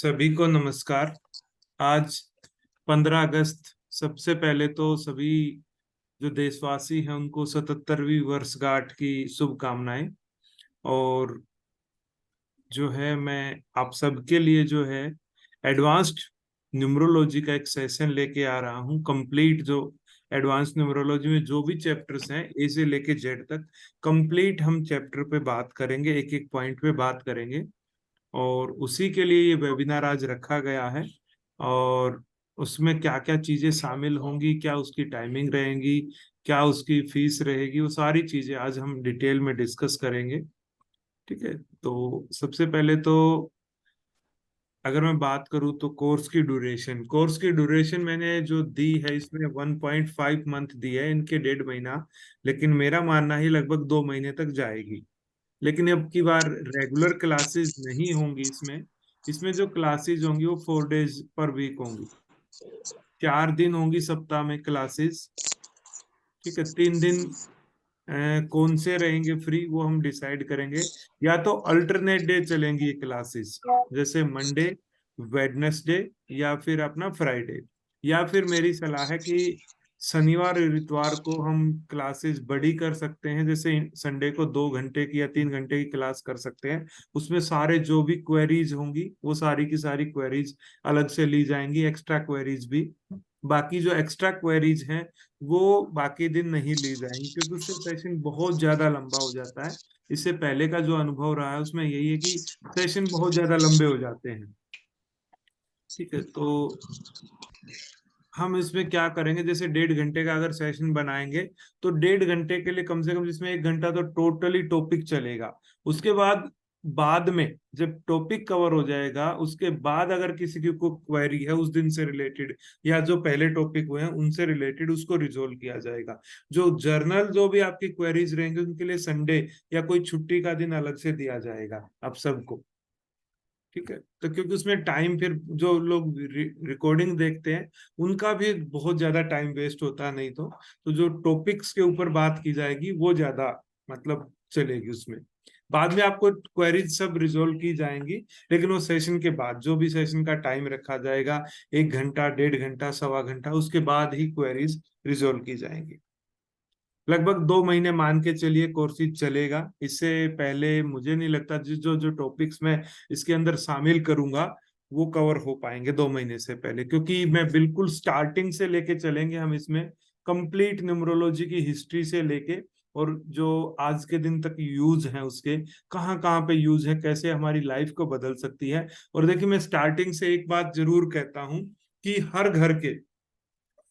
सभी को नमस्कार। आज 15 अगस्त। सबसे पहले तो सभी जो देशवासी हैं उनको 77वीं वर्षगांठ की शुभकामनाएं। और जो है मैं आप सबके लिए जो है एडवांस्ड न्यूमरोलॉजी का एक सेशन लेके आ रहा हूँ। कंप्लीट जो एडवांस न्यूमरोलॉजी में जो भी चैप्टर्स हैं ए से लेके जेड तक कंप्लीट हम चैप्टर पे बात करेंगे, एक एक पॉइंट पे बात करेंगे। और उसी के लिए ये वेबिनार आज रखा गया है। और उसमें क्या क्या चीजें शामिल होंगी, क्या उसकी टाइमिंग रहेगी, क्या उसकी फीस रहेगी, वो सारी चीजें आज हम डिटेल में डिस्कस करेंगे। ठीक है। तो सबसे पहले तो अगर मैं बात करूँ तो कोर्स की ड्यूरेशन मैंने जो दी है इसमें 1.5 मंथ दी है, इनके 1.5 महीना। लेकिन मेरा मानना ही लगभग 2 महीने तक जाएगी। लेकिन अब की बार रेगुलर क्लासेस नहीं होंगी इसमें। इसमें जो क्लासेस होंगी वो 4 डेज पर वीक होंगी। 4 दिन होंगी सप्ताह में क्लासेस। ठीक है। 3 दिन कौन से रहेंगे फ्री वो हम डिसाइड करेंगे। या तो अल्टरनेट डे चलेंगी ये क्लासेस, जैसे मंडे, वेडनेसडे या फिर अपना फ्राइडे। या फिर मेरी सलाह है कि शनिवार और इतवार को हम क्लासेस बड़ी कर सकते हैं, जैसे संडे को 2 घंटे की या 3 घंटे की क्लास कर सकते हैं। उसमें सारे जो भी क्वेरीज होंगी वो सारी की सारी क्वेरीज अलग से ली जाएंगी, एक्स्ट्रा क्वेरीज भी। बाकी जो एक्स्ट्रा क्वेरीज हैं वो बाकी दिन नहीं ली जाएंगी, क्योंकि उससे सेशन बहुत ज्यादा लंबा हो जाता है। इससे पहले का जो अनुभव रहा है उसमें यही है कि सेशन बहुत ज्यादा लंबे हो जाते हैं। ठीक है। तो हम इसमें क्या करेंगे, जैसे 1.5 घंटे का अगर सेशन बनाएंगे तो 1.5 घंटे के लिए कम से कम जिसमें 1 घंटा तो टोटली टॉपिक चलेगा। उसके बाद बाद में जब टॉपिक कवर हो जाएगा उसके बाद अगर किसी की कोई क्वेरी है उस दिन से रिलेटेड या जो पहले टॉपिक हुए हैं उनसे रिलेटेड उसको रिजोल्व किया जाएगा। जो जर्नल जो भी आपकी क्वेरीज रहेंगे उनके लिए संडे या कोई छुट्टी का दिन अलग से दिया जाएगा आप सबको। ठीक है। तो क्योंकि उसमें टाइम फिर जो लोग रिकॉर्डिंग देखते हैं उनका भी बहुत ज्यादा टाइम वेस्ट होता है। नहीं तो जो टॉपिक्स के ऊपर बात की जाएगी वो ज्यादा मतलब चलेगी उसमें। बाद में आपको क्वेरीज सब रिजोल्व की जाएंगी, लेकिन वो सेशन के बाद जो भी सेशन का टाइम रखा जाएगा, 1 घंटा, 1.5 घंटा, सवा घंटा, उसके बाद ही क्वेरीज रिजोल्व की जाएंगी। लगभग 2 महीने मान के चलिए कोर्सेज चलेगा। इससे पहले मुझे नहीं लगता जो जो टॉपिक्स मैं इसके अंदर शामिल करूंगा वो कवर हो पाएंगे 2 महीने से पहले, क्योंकि मैं बिल्कुल स्टार्टिंग से लेके चलेंगे हम इसमें। कंप्लीट न्यूमरोलॉजी की हिस्ट्री से लेके और जो आज के दिन तक यूज है उसके, कहाँ कहाँ पे यूज है, कैसे हमारी लाइफ को बदल सकती है। और देखिए मैं स्टार्टिंग से एक बात जरूर कहता हूँ कि हर घर के,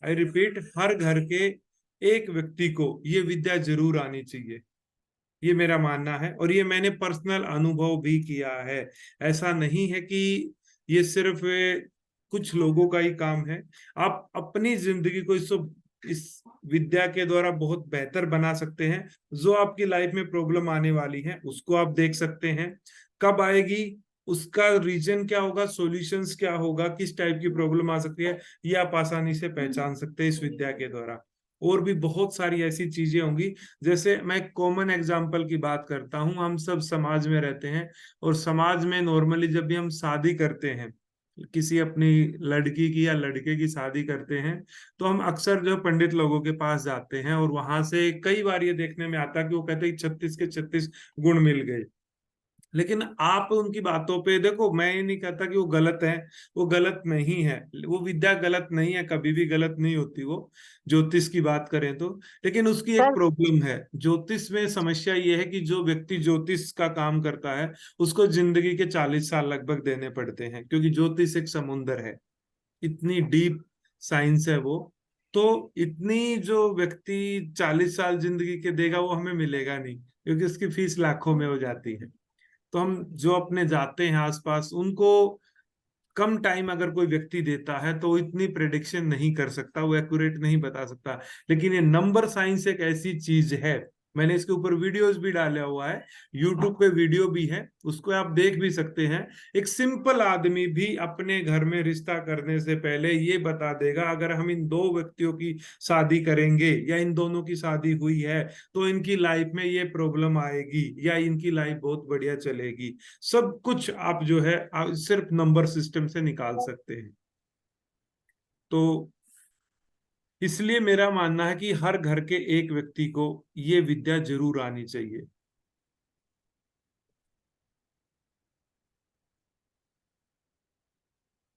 आई रिपीट, हर घर के एक व्यक्ति को ये विद्या जरूर आनी चाहिए। ये मेरा मानना है और ये मैंने पर्सनल अनुभव भी किया है। ऐसा नहीं है कि ये सिर्फ कुछ लोगों का ही काम है। आप अपनी जिंदगी को इस विद्या के द्वारा बहुत बेहतर बना सकते हैं। जो आपकी लाइफ में प्रॉब्लम आने वाली है उसको आप देख सकते हैं, कब आएगी, उसका रीजन क्या होगा, सॉल्यूशंस क्या होगा, किस टाइप की प्रॉब्लम आ सकती है, ये आप आसानी से पहचान सकते हैं इस विद्या के द्वारा। और भी बहुत सारी ऐसी चीजें होंगी। जैसे मैं कॉमन एग्जांपल की बात करता हूँ, हम सब समाज में रहते हैं और समाज में नॉर्मली जब भी हम शादी करते हैं, किसी अपनी लड़की की या लड़के की शादी करते हैं, तो हम अक्सर जो पंडित लोगों के पास जाते हैं और वहां से कई बार ये देखने में आता है कि वो कहते हैं 36 के 36 गुण मिल गए। लेकिन आप उनकी बातों पे देखो, मैं ये नहीं कहता कि वो गलत है, वो गलत नहीं है, वो विद्या गलत नहीं है, कभी भी गलत नहीं होती वो। ज्योतिष की बात करें तो, लेकिन उसकी एक प्रॉब्लम है। ज्योतिष में समस्या ये है कि जो व्यक्ति ज्योतिष का काम करता है उसको जिंदगी के 40 साल लगभग देने पड़ते हैं, क्योंकि ज्योतिष एक समुंदर है, इतनी डीप साइंस है वो। तो इतनी जो व्यक्ति 40 साल जिंदगी के देगा वो हमें मिलेगा नहीं, क्योंकि उसकी फीस लाखों में हो जाती है। तो हम जो अपने जाते हैं आसपास उनको कम टाइम अगर कोई व्यक्ति देता है तो वो इतनी प्रेडिक्शन नहीं कर सकता, वो एक्यूरेट नहीं बता सकता। लेकिन ये नंबर साइंस एक ऐसी चीज है मैंने इसके ऊपर वीडियोस भी डाला हुआ है, यूट्यूब पे वीडियो भी है, उसको आप देख भी सकते हैं। एक सिंपल आदमी भी अपने घर में रिश्ता करने से पहले ये बता देगा, अगर हम इन दो व्यक्तियों की शादी करेंगे या इन दोनों की शादी हुई है तो इनकी लाइफ में ये प्रॉब्लम आएगी या इनकी लाइफ बहुत बढ़िया चलेगी। सब कुछ आप जो है सिर्फ नंबर सिस्टम से निकाल सकते हैं। तो इसलिए मेरा मानना है कि हर घर के एक व्यक्ति को ये विद्या जरूर आनी चाहिए।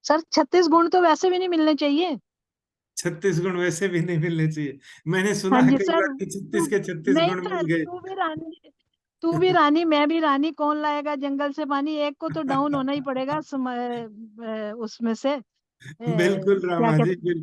सर 36 गुण तो वैसे भी नहीं मिलने चाहिए। 36 गुण वैसे भी नहीं मिलने चाहिए। मैंने सुना हाँ है जी कई सर। बार कि तू 36 के 36 नहीं गुण मिल सर, गए। तू भी रानी मैं भी रानी, कौन लाएगा जंगल से पानी, एक को तो डाउन होना ही पड़ेगा उसमें से बिल्कुल क्या रमा जी, कहते हैं,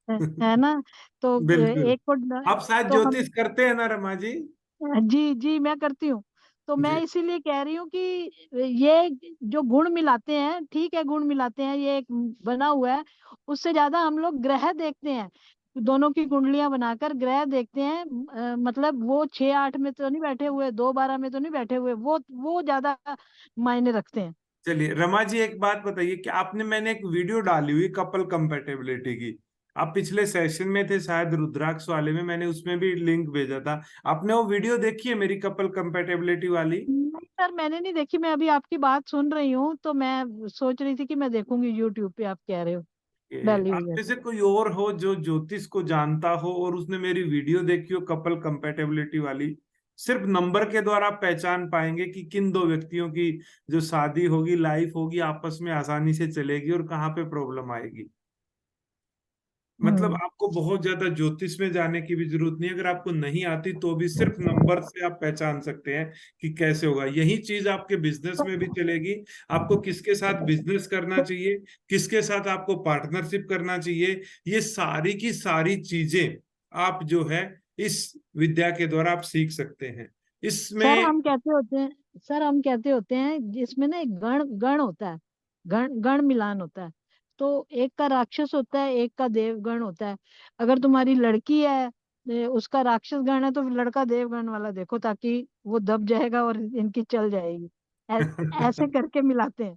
है बिल्कुल। ना। तो बिल्कुल। एक को आप शायद तो हम ज्योतिष करते हैं ना रमा जी? जी जी मैं करती हूँ। तो मैं जी इसीलिए कह रही हूँ कि ये जो गुण मिलाते हैं, ठीक है गुण मिलाते हैं, ये एक बना हुआ है। उससे ज्यादा हम लोग ग्रह देखते हैं, दोनों की कुंडलियां बनाकर ग्रह देखते हैं। मतलब वो 6-8 में तो नहीं बैठे हुए, 2-12 में तो नहीं बैठे हुए, वो ज्यादा मायने रखते हैं। चलिए रमा जी, एक बात बताइए कि आपने, मैंने एक वीडियो डाली हुई कपल कंपेटेबिलिटी की, आप पिछले सेशन में थे शायद रुद्राक्ष वाले में, मैंने उसमें भी लिंक भेजा था। आपने वो वीडियो देखी है मेरी कपल कंपेटेबिलिटी वाली? नहीं सर, मैंने नहीं देखी। मैं अभी आपकी बात सुन रही हूँ तो मैं सोच रही थी कि मैं देखूंगी यूट्यूब पे, आप कह रहे हो डाली आप हुई है में से तो। कोई और हो जो ज्योतिष को जानता हो और उसने मेरी वीडियो देखी हो कपल कंपेटेबिलिटी वाली, सिर्फ नंबर के द्वारा आप पहचान पाएंगे कि किन दो व्यक्तियों की जो शादी होगी, लाइफ होगी, आपस में आसानी से चलेगी और कहाँ पे प्रॉब्लम आएगी। मतलब हम्म। आपको बहुत ज्यादा ज्योतिष में जाने की भी जरूरत नहीं है, अगर आपको नहीं आती तो भी सिर्फ नंबर से आप पहचान सकते हैं कि कैसे होगा। यही चीज आपके बिजनेस में भी चलेगी। आपको किसके साथ बिजनेस करना चाहिए, किसके साथ आपको पार्टनरशिप करना चाहिए, ये सारी की सारी चीजें आप जो है इस विद्या के द्वारा आप सीख सकते हैं। सर इसमें हम कहते होते हैं सर हम कहते होते हैं जिसमें ना एक गण गण होता है, गण गण मिलान होता है। तो एक का राक्षस होता है, एक का देवगण होता है। अगर तुम्हारी लड़की है, उसका राक्षस गण है, तो फिर लड़का देवगण वाला देखो, ताकि वो दब जाएगा और इनकी चल जाएगी। ऐ- ऐसे करके मिलाते हैं।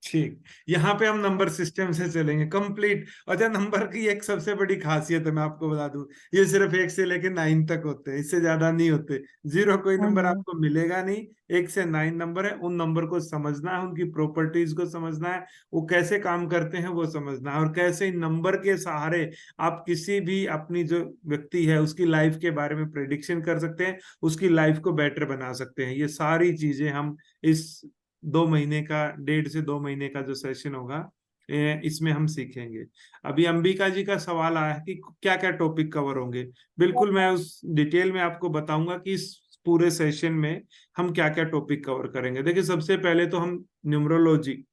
ठीक, यहाँ पे हम नंबर सिस्टम से चलेंगे कंप्लीट। अच्छा, नंबर की एक सबसे बड़ी खासियत है, मैं आपको बता दूं, ये सिर्फ 1 से लेकर 9 तक होते हैं, इससे ज्यादा नहीं होते। जीरो कोई हाँ नंबर जी। आपको मिलेगा नहीं। 1 से 9 नंबर है, उन नंबर को समझना है, उनकी प्रॉपर्टीज को समझना है, वो कैसे काम करते हैं वो समझना है, और कैसे इन नंबर के सहारे आप किसी भी अपनी जो व्यक्ति है उसकी लाइफ के बारे में प्रेडिक्शन कर सकते हैं, उसकी लाइफ को बेटर बना सकते हैं। ये सारी चीजें हम इस 2 महीने का, 1.5 से 2 महीने का जो सेशन होगा, इसमें हम सीखेंगे। अभी अंबिका जी का सवाल आया है कि क्या क्या टॉपिक कवर होंगे। बिल्कुल, मैं उस डिटेल में आपको बताऊंगा कि इस पूरे सेशन में हम क्या क्या टॉपिक कवर करेंगे। देखिए, सबसे पहले तो हम न्यूमरोलॉजी,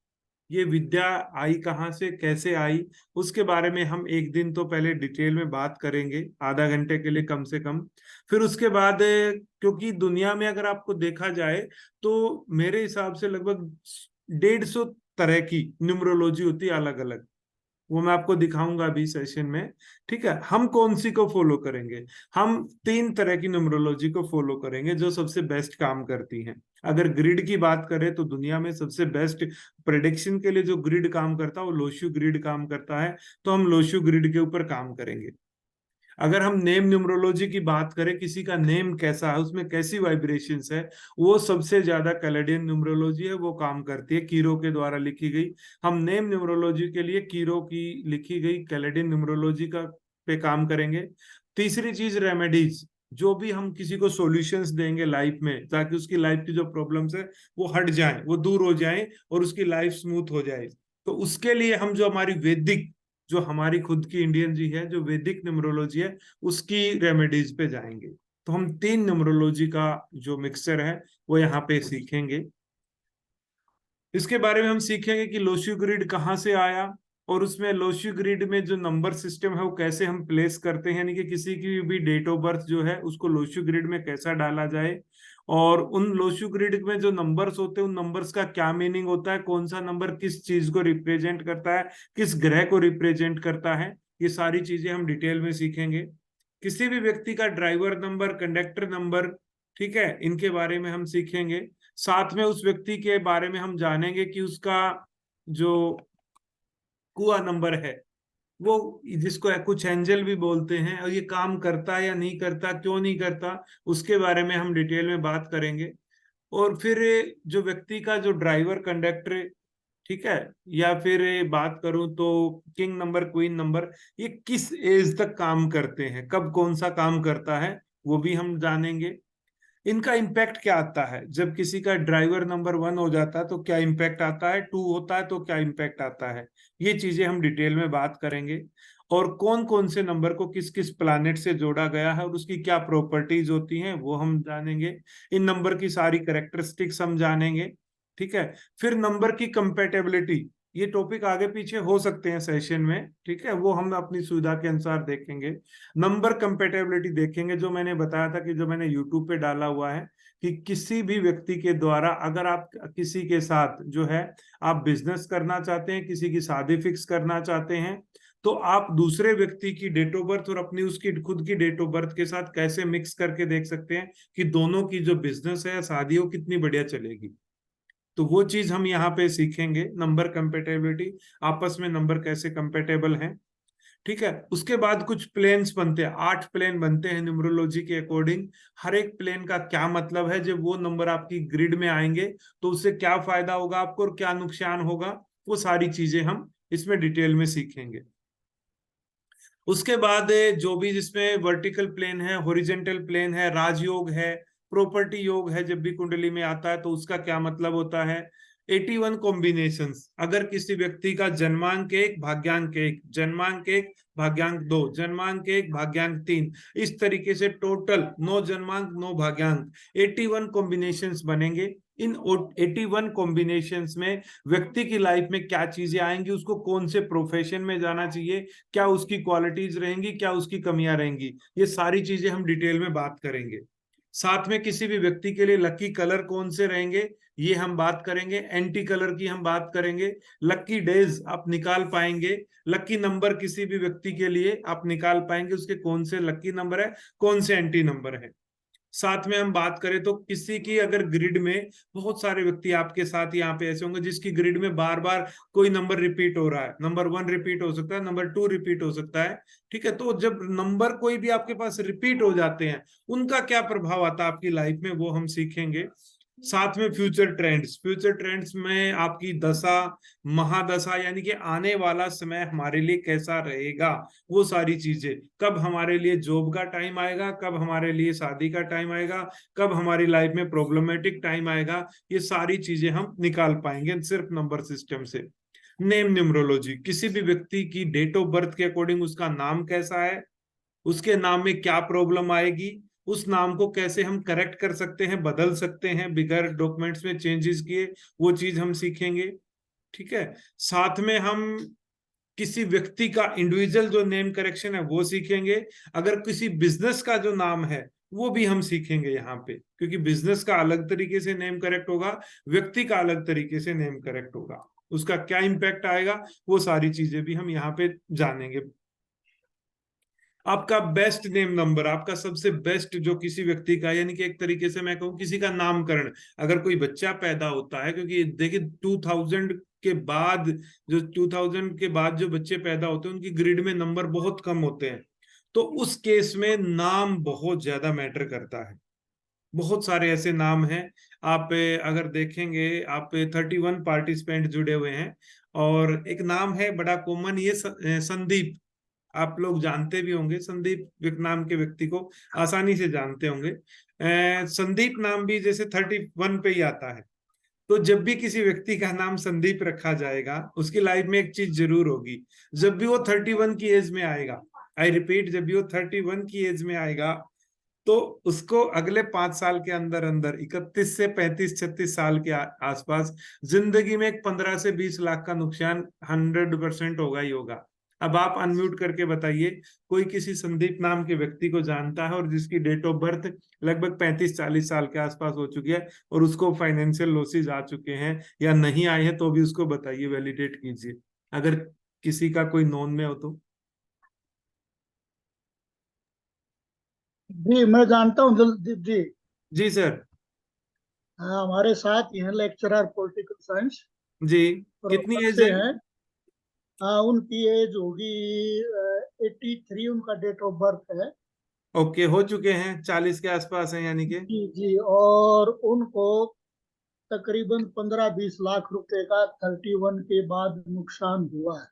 ये विद्या आई कहाँ से, कैसे आई, उसके बारे में हम एक दिन तो पहले डिटेल में बात करेंगे, आधा घंटे के लिए कम से कम। फिर उसके बाद क्योंकि दुनिया में अगर आपको देखा जाए तो मेरे हिसाब से लगभग 150 तरह की न्यूमरोलॉजी होती है अलग अलग, वो मैं आपको दिखाऊंगा अभी सेशन में। ठीक है, हम कौन सी को फॉलो करेंगे? हम 3 तरह की न्यूमरोलॉजी को फॉलो करेंगे जो सबसे बेस्ट काम करती हैं। अगर ग्रिड की बात करें तो दुनिया में सबसे बेस्ट प्रेडिक्शन के लिए जो ग्रिड काम करता है वो लोशु ग्रिड काम करता है, तो हम लोशु ग्रिड के ऊपर काम करेंगे। अगर हम नेम न्यूमरोलॉजी की बात करें, किसी का नेम कैसा है, उसमें कैसी वाइब्रेशंस है, वो सबसे ज्यादा कैलेडियन न्यूमरोलॉजी है, वो काम करती है, कीरो के द्वारा लिखी गई। हम नेम न्यूमरोलॉजी के लिए कीरो की लिखी गई कैलेडियन न्यूमरोलॉजी का पे काम करेंगे। तीसरी चीज रेमेडीज, जो भी हम किसी को सॉल्यूशंस देंगे लाइफ में ताकि उसकी लाइफ की जो प्रॉब्लम्स है वो हट जाएं, वो दूर हो जाएं और उसकी लाइफ स्मूथ हो जाए, तो उसके लिए हम जो हमारी वैदिक, जो हमारी खुद की इंडियन जी है, जो वैदिक न्यूमरोलॉजी है, उसकी रेमेडीज पे जाएंगे। तो हम 3 न्यूमरोलॉजी का जो मिक्सचर है वो यहाँ पे सीखेंगे। इसके बारे में हम सीखेंगे कि लोशी ग्रिड कहाँ से आया, और उसमें लोशी ग्रिड में जो नंबर सिस्टम है वो कैसे हम प्लेस करते हैं, यानी कि किसी की भी डेट ऑफ बर्थ जो है उसको लोशी ग्रिड में कैसा डाला जाए, और उन लोशु ग्रिड में जो नंबर्स होते हैं उन नंबर्स का क्या मीनिंग होता है, कौन सा नंबर किस चीज को रिप्रेजेंट करता है, किस ग्रह को रिप्रेजेंट करता है, ये सारी चीजें हम डिटेल में सीखेंगे। किसी भी व्यक्ति का ड्राइवर नंबर, कंडक्टर नंबर, ठीक है, इनके बारे में हम सीखेंगे। साथ में उस व्यक्ति के बारे में हम जानेंगे कि उसका जो कुआ नंबर है, वो जिसको कुछ एंजल भी बोलते हैं, और ये काम करता है या नहीं करता, क्यों नहीं करता, उसके बारे में हम डिटेल में बात करेंगे। और फिर जो व्यक्ति का जो ड्राइवर कंडक्टर, ठीक है, या फिर बात करूं तो किंग नंबर क्वीन नंबर, ये किस एज तक काम करते हैं, कब कौन सा काम करता है, वो भी हम जानेंगे। इनका इम्पैक्ट क्या आता है, जब किसी का ड्राइवर नंबर 1 हो जाता है तो क्या इम्पैक्ट आता है, 2 होता है तो क्या इम्पैक्ट आता है, ये चीजें हम डिटेल में बात करेंगे। और कौन कौन से नंबर को किस किस प्लानेट से जोड़ा गया है और उसकी क्या प्रॉपर्टीज होती हैं वो हम जानेंगे। इन नंबर की सारी करेक्टरिस्टिक्स हम जानेंगे। ठीक है, फिर नंबर की कंपेटेबिलिटी, ये टॉपिक आगे पीछे हो सकते हैं सेशन में, ठीक है, वो हम अपनी सुविधा के अनुसार देखेंगे। नंबर कंपेटेबिलिटी देखेंगे, जो मैंने बताया था कि जो मैंने यूट्यूब पे डाला हुआ है, कि किसी भी व्यक्ति के द्वारा अगर आप किसी के साथ जो है आप बिजनेस करना चाहते हैं, किसी की शादी फिक्स करना चाहते हैं, तो आप दूसरे व्यक्ति की डेट ऑफ बर्थ और अपनी उसकी खुद की डेट ऑफ बर्थ के साथ कैसे मिक्स करके देख सकते हैं कि दोनों की जो बिजनेस है, शादी हो, कितनी बढ़िया चलेगी। तो वो चीज हम यहाँ पे सीखेंगे, नंबर कंपेटेबिलिटी, आपस में नंबर कैसे कंपेटेबल हैं। ठीक है, उसके बाद कुछ प्लेन्स बनते हैं, 8 प्लेन बनते हैं न्यूमरोलॉजी के अकॉर्डिंग। हर एक प्लेन का क्या मतलब है, जब वो नंबर आपकी ग्रिड में आएंगे तो उससे क्या फायदा होगा आपको और क्या नुकसान होगा, वो सारी चीजें हम इसमें डिटेल में सीखेंगे। उसके बाद जो भी जिसमें वर्टिकल प्लेन है, हॉरिजेंटल प्लेन है, राजयोग है, प्रॉपर्टी योग है, जब भी कुंडली में आता है तो उसका क्या मतलब होता है। 81 कॉम्बिनेशंस, अगर किसी व्यक्ति का जन्मांक 1 भाग्यांक 1, जन्मांक 1 भाग्यांक 2, जन्मांक 1 भाग्यांक 3, इस तरीके से टोटल 9 जन्मांक 9 भाग्यांक, 81 कॉम्बिनेशंस बनेंगे। इन 81 कॉम्बिनेशंस में व्यक्ति की लाइफ में क्या चीजें आएंगी, उसको कौन से प्रोफेशन में जाना चाहिए, क्या उसकी क्वालिटीज रहेंगी, क्या उसकी कमियां रहेंगी, ये सारी चीजें हम डिटेल में बात करेंगे। साथ में किसी भी व्यक्ति के लिए लकी कलर कौन से रहेंगे, ये हम बात करेंगे। एंटी कलर की हम बात करेंगे। लकी डेज आप निकाल पाएंगे, लकी नंबर किसी भी व्यक्ति के लिए आप निकाल पाएंगे, उसके कौन से लकी नंबर है, कौन से एंटी नंबर है। साथ में हम बात करें तो किसी की अगर ग्रिड में, बहुत सारे व्यक्ति आपके साथ यहाँ पे ऐसे होंगे जिसकी ग्रिड में बार बार कोई नंबर रिपीट हो रहा है, नंबर 1 रिपीट हो सकता है, नंबर 2 रिपीट हो सकता है। ठीक है, तो जब नंबर कोई भी आपके पास रिपीट हो जाते हैं, उनका क्या प्रभाव आता है आपकी लाइफ में, वो हम सीखेंगे। साथ में फ्यूचर ट्रेंड्स, फ्यूचर ट्रेंड्स में आपकी दशा, महादशा, यानी कि आने वाला समय हमारे लिए कैसा रहेगा, वो सारी चीजें, कब हमारे लिए जॉब का टाइम आएगा, कब हमारे लिए शादी का टाइम आएगा, कब हमारी लाइफ में प्रॉब्लमेटिक टाइम आएगा, ये सारी चीजें हम निकाल पाएंगे सिर्फ नंबर सिस्टम से। नेम न्यूमरोलॉजी, किसी भी व्यक्ति की डेट ऑफ बर्थ के अकॉर्डिंग उसका नाम कैसा है, उसके नाम में क्या प्रॉब्लम आएगी, उस नाम को कैसे हम करेक्ट कर सकते हैं, बदल सकते हैं बिगर डॉक्यूमेंट्स में चेंजेस किए, वो चीज हम सीखेंगे। ठीक है, साथ में हम किसी व्यक्ति का इंडिविजुअल जो नेम करेक्शन है वो सीखेंगे। अगर किसी बिजनेस का जो नाम है वो भी हम सीखेंगे यहाँ पे, क्योंकि बिजनेस का अलग तरीके से नेम करेक्ट होगा, व्यक्ति का अलग तरीके से नेम करेक्ट होगा, उसका क्या इंपैक्ट आएगा, वो सारी चीजें भी हम यहाँ पे जानेंगे। आपका बेस्ट नेम नंबर, आपका सबसे बेस्ट जो किसी व्यक्ति का, यानी कि एक तरीके से मैं कहूँ किसी का नामकरण, अगर कोई बच्चा पैदा होता है, क्योंकि देखिए 2000 के बाद, जो 2000 के बाद जो बच्चे पैदा होते हैं उनकी ग्रिड में नंबर बहुत कम होते हैं, तो उस केस में नाम बहुत ज्यादा मैटर करता है। बहुत सारे ऐसे नाम हैं, आप अगर देखेंगे, आप 31 पार्टिसिपेंट जुड़े हुए हैं, और एक नाम है बड़ा कॉमन, ये संदीप, आप लोग जानते भी होंगे, संदीप नाम के व्यक्ति को आसानी से जानते होंगे। संदीप नाम भी जैसे 31 पे ही आता है, तो जब भी किसी व्यक्ति का नाम संदीप रखा जाएगा, उसकी लाइफ में एक चीज जरूर होगी, जब भी वो 31 की एज में आएगा, आई रिपीट, जब भी वो 31 की एज में आएगा, तो उसको अगले 5 साल के अंदर अंदर 31 से 35 36 साल के आसपास जिंदगी में एक 15 से 20 लाख का नुकसान 100% होगा ही होगा। अब आप अनम्यूट करके बताइए, कोई किसी संदीप नाम के व्यक्ति को जानता है और जिसकी डेट ऑफ बर्थ लगभग 35 40 साल के आसपास हो चुकी है और उसको फाइनेंशियल लॉसेज आ चुके हैं या नहीं आए हैं, तो भी उसको बताइए, वैलिडेट कीजिए, अगर किसी का कोई नॉन में हो तो। जी मैं जानता हूँ दिलदीप जी। जी सर। हाँ, हमारे साथ ही हैं लेक्चरर पॉलिटिकल साइंस, जी। कितनी रोहतक एज से है? हैं। हाँ, उनकी एज होगी 83, उनका डेट ऑफ बर्थ है। ओके, हो चुके हैं, 40 के आसपास हैं यानी कि। जी जी, और उनको तकरीबन 15-20 लाख रुपए का 31 के बाद नुकसान हुआ है।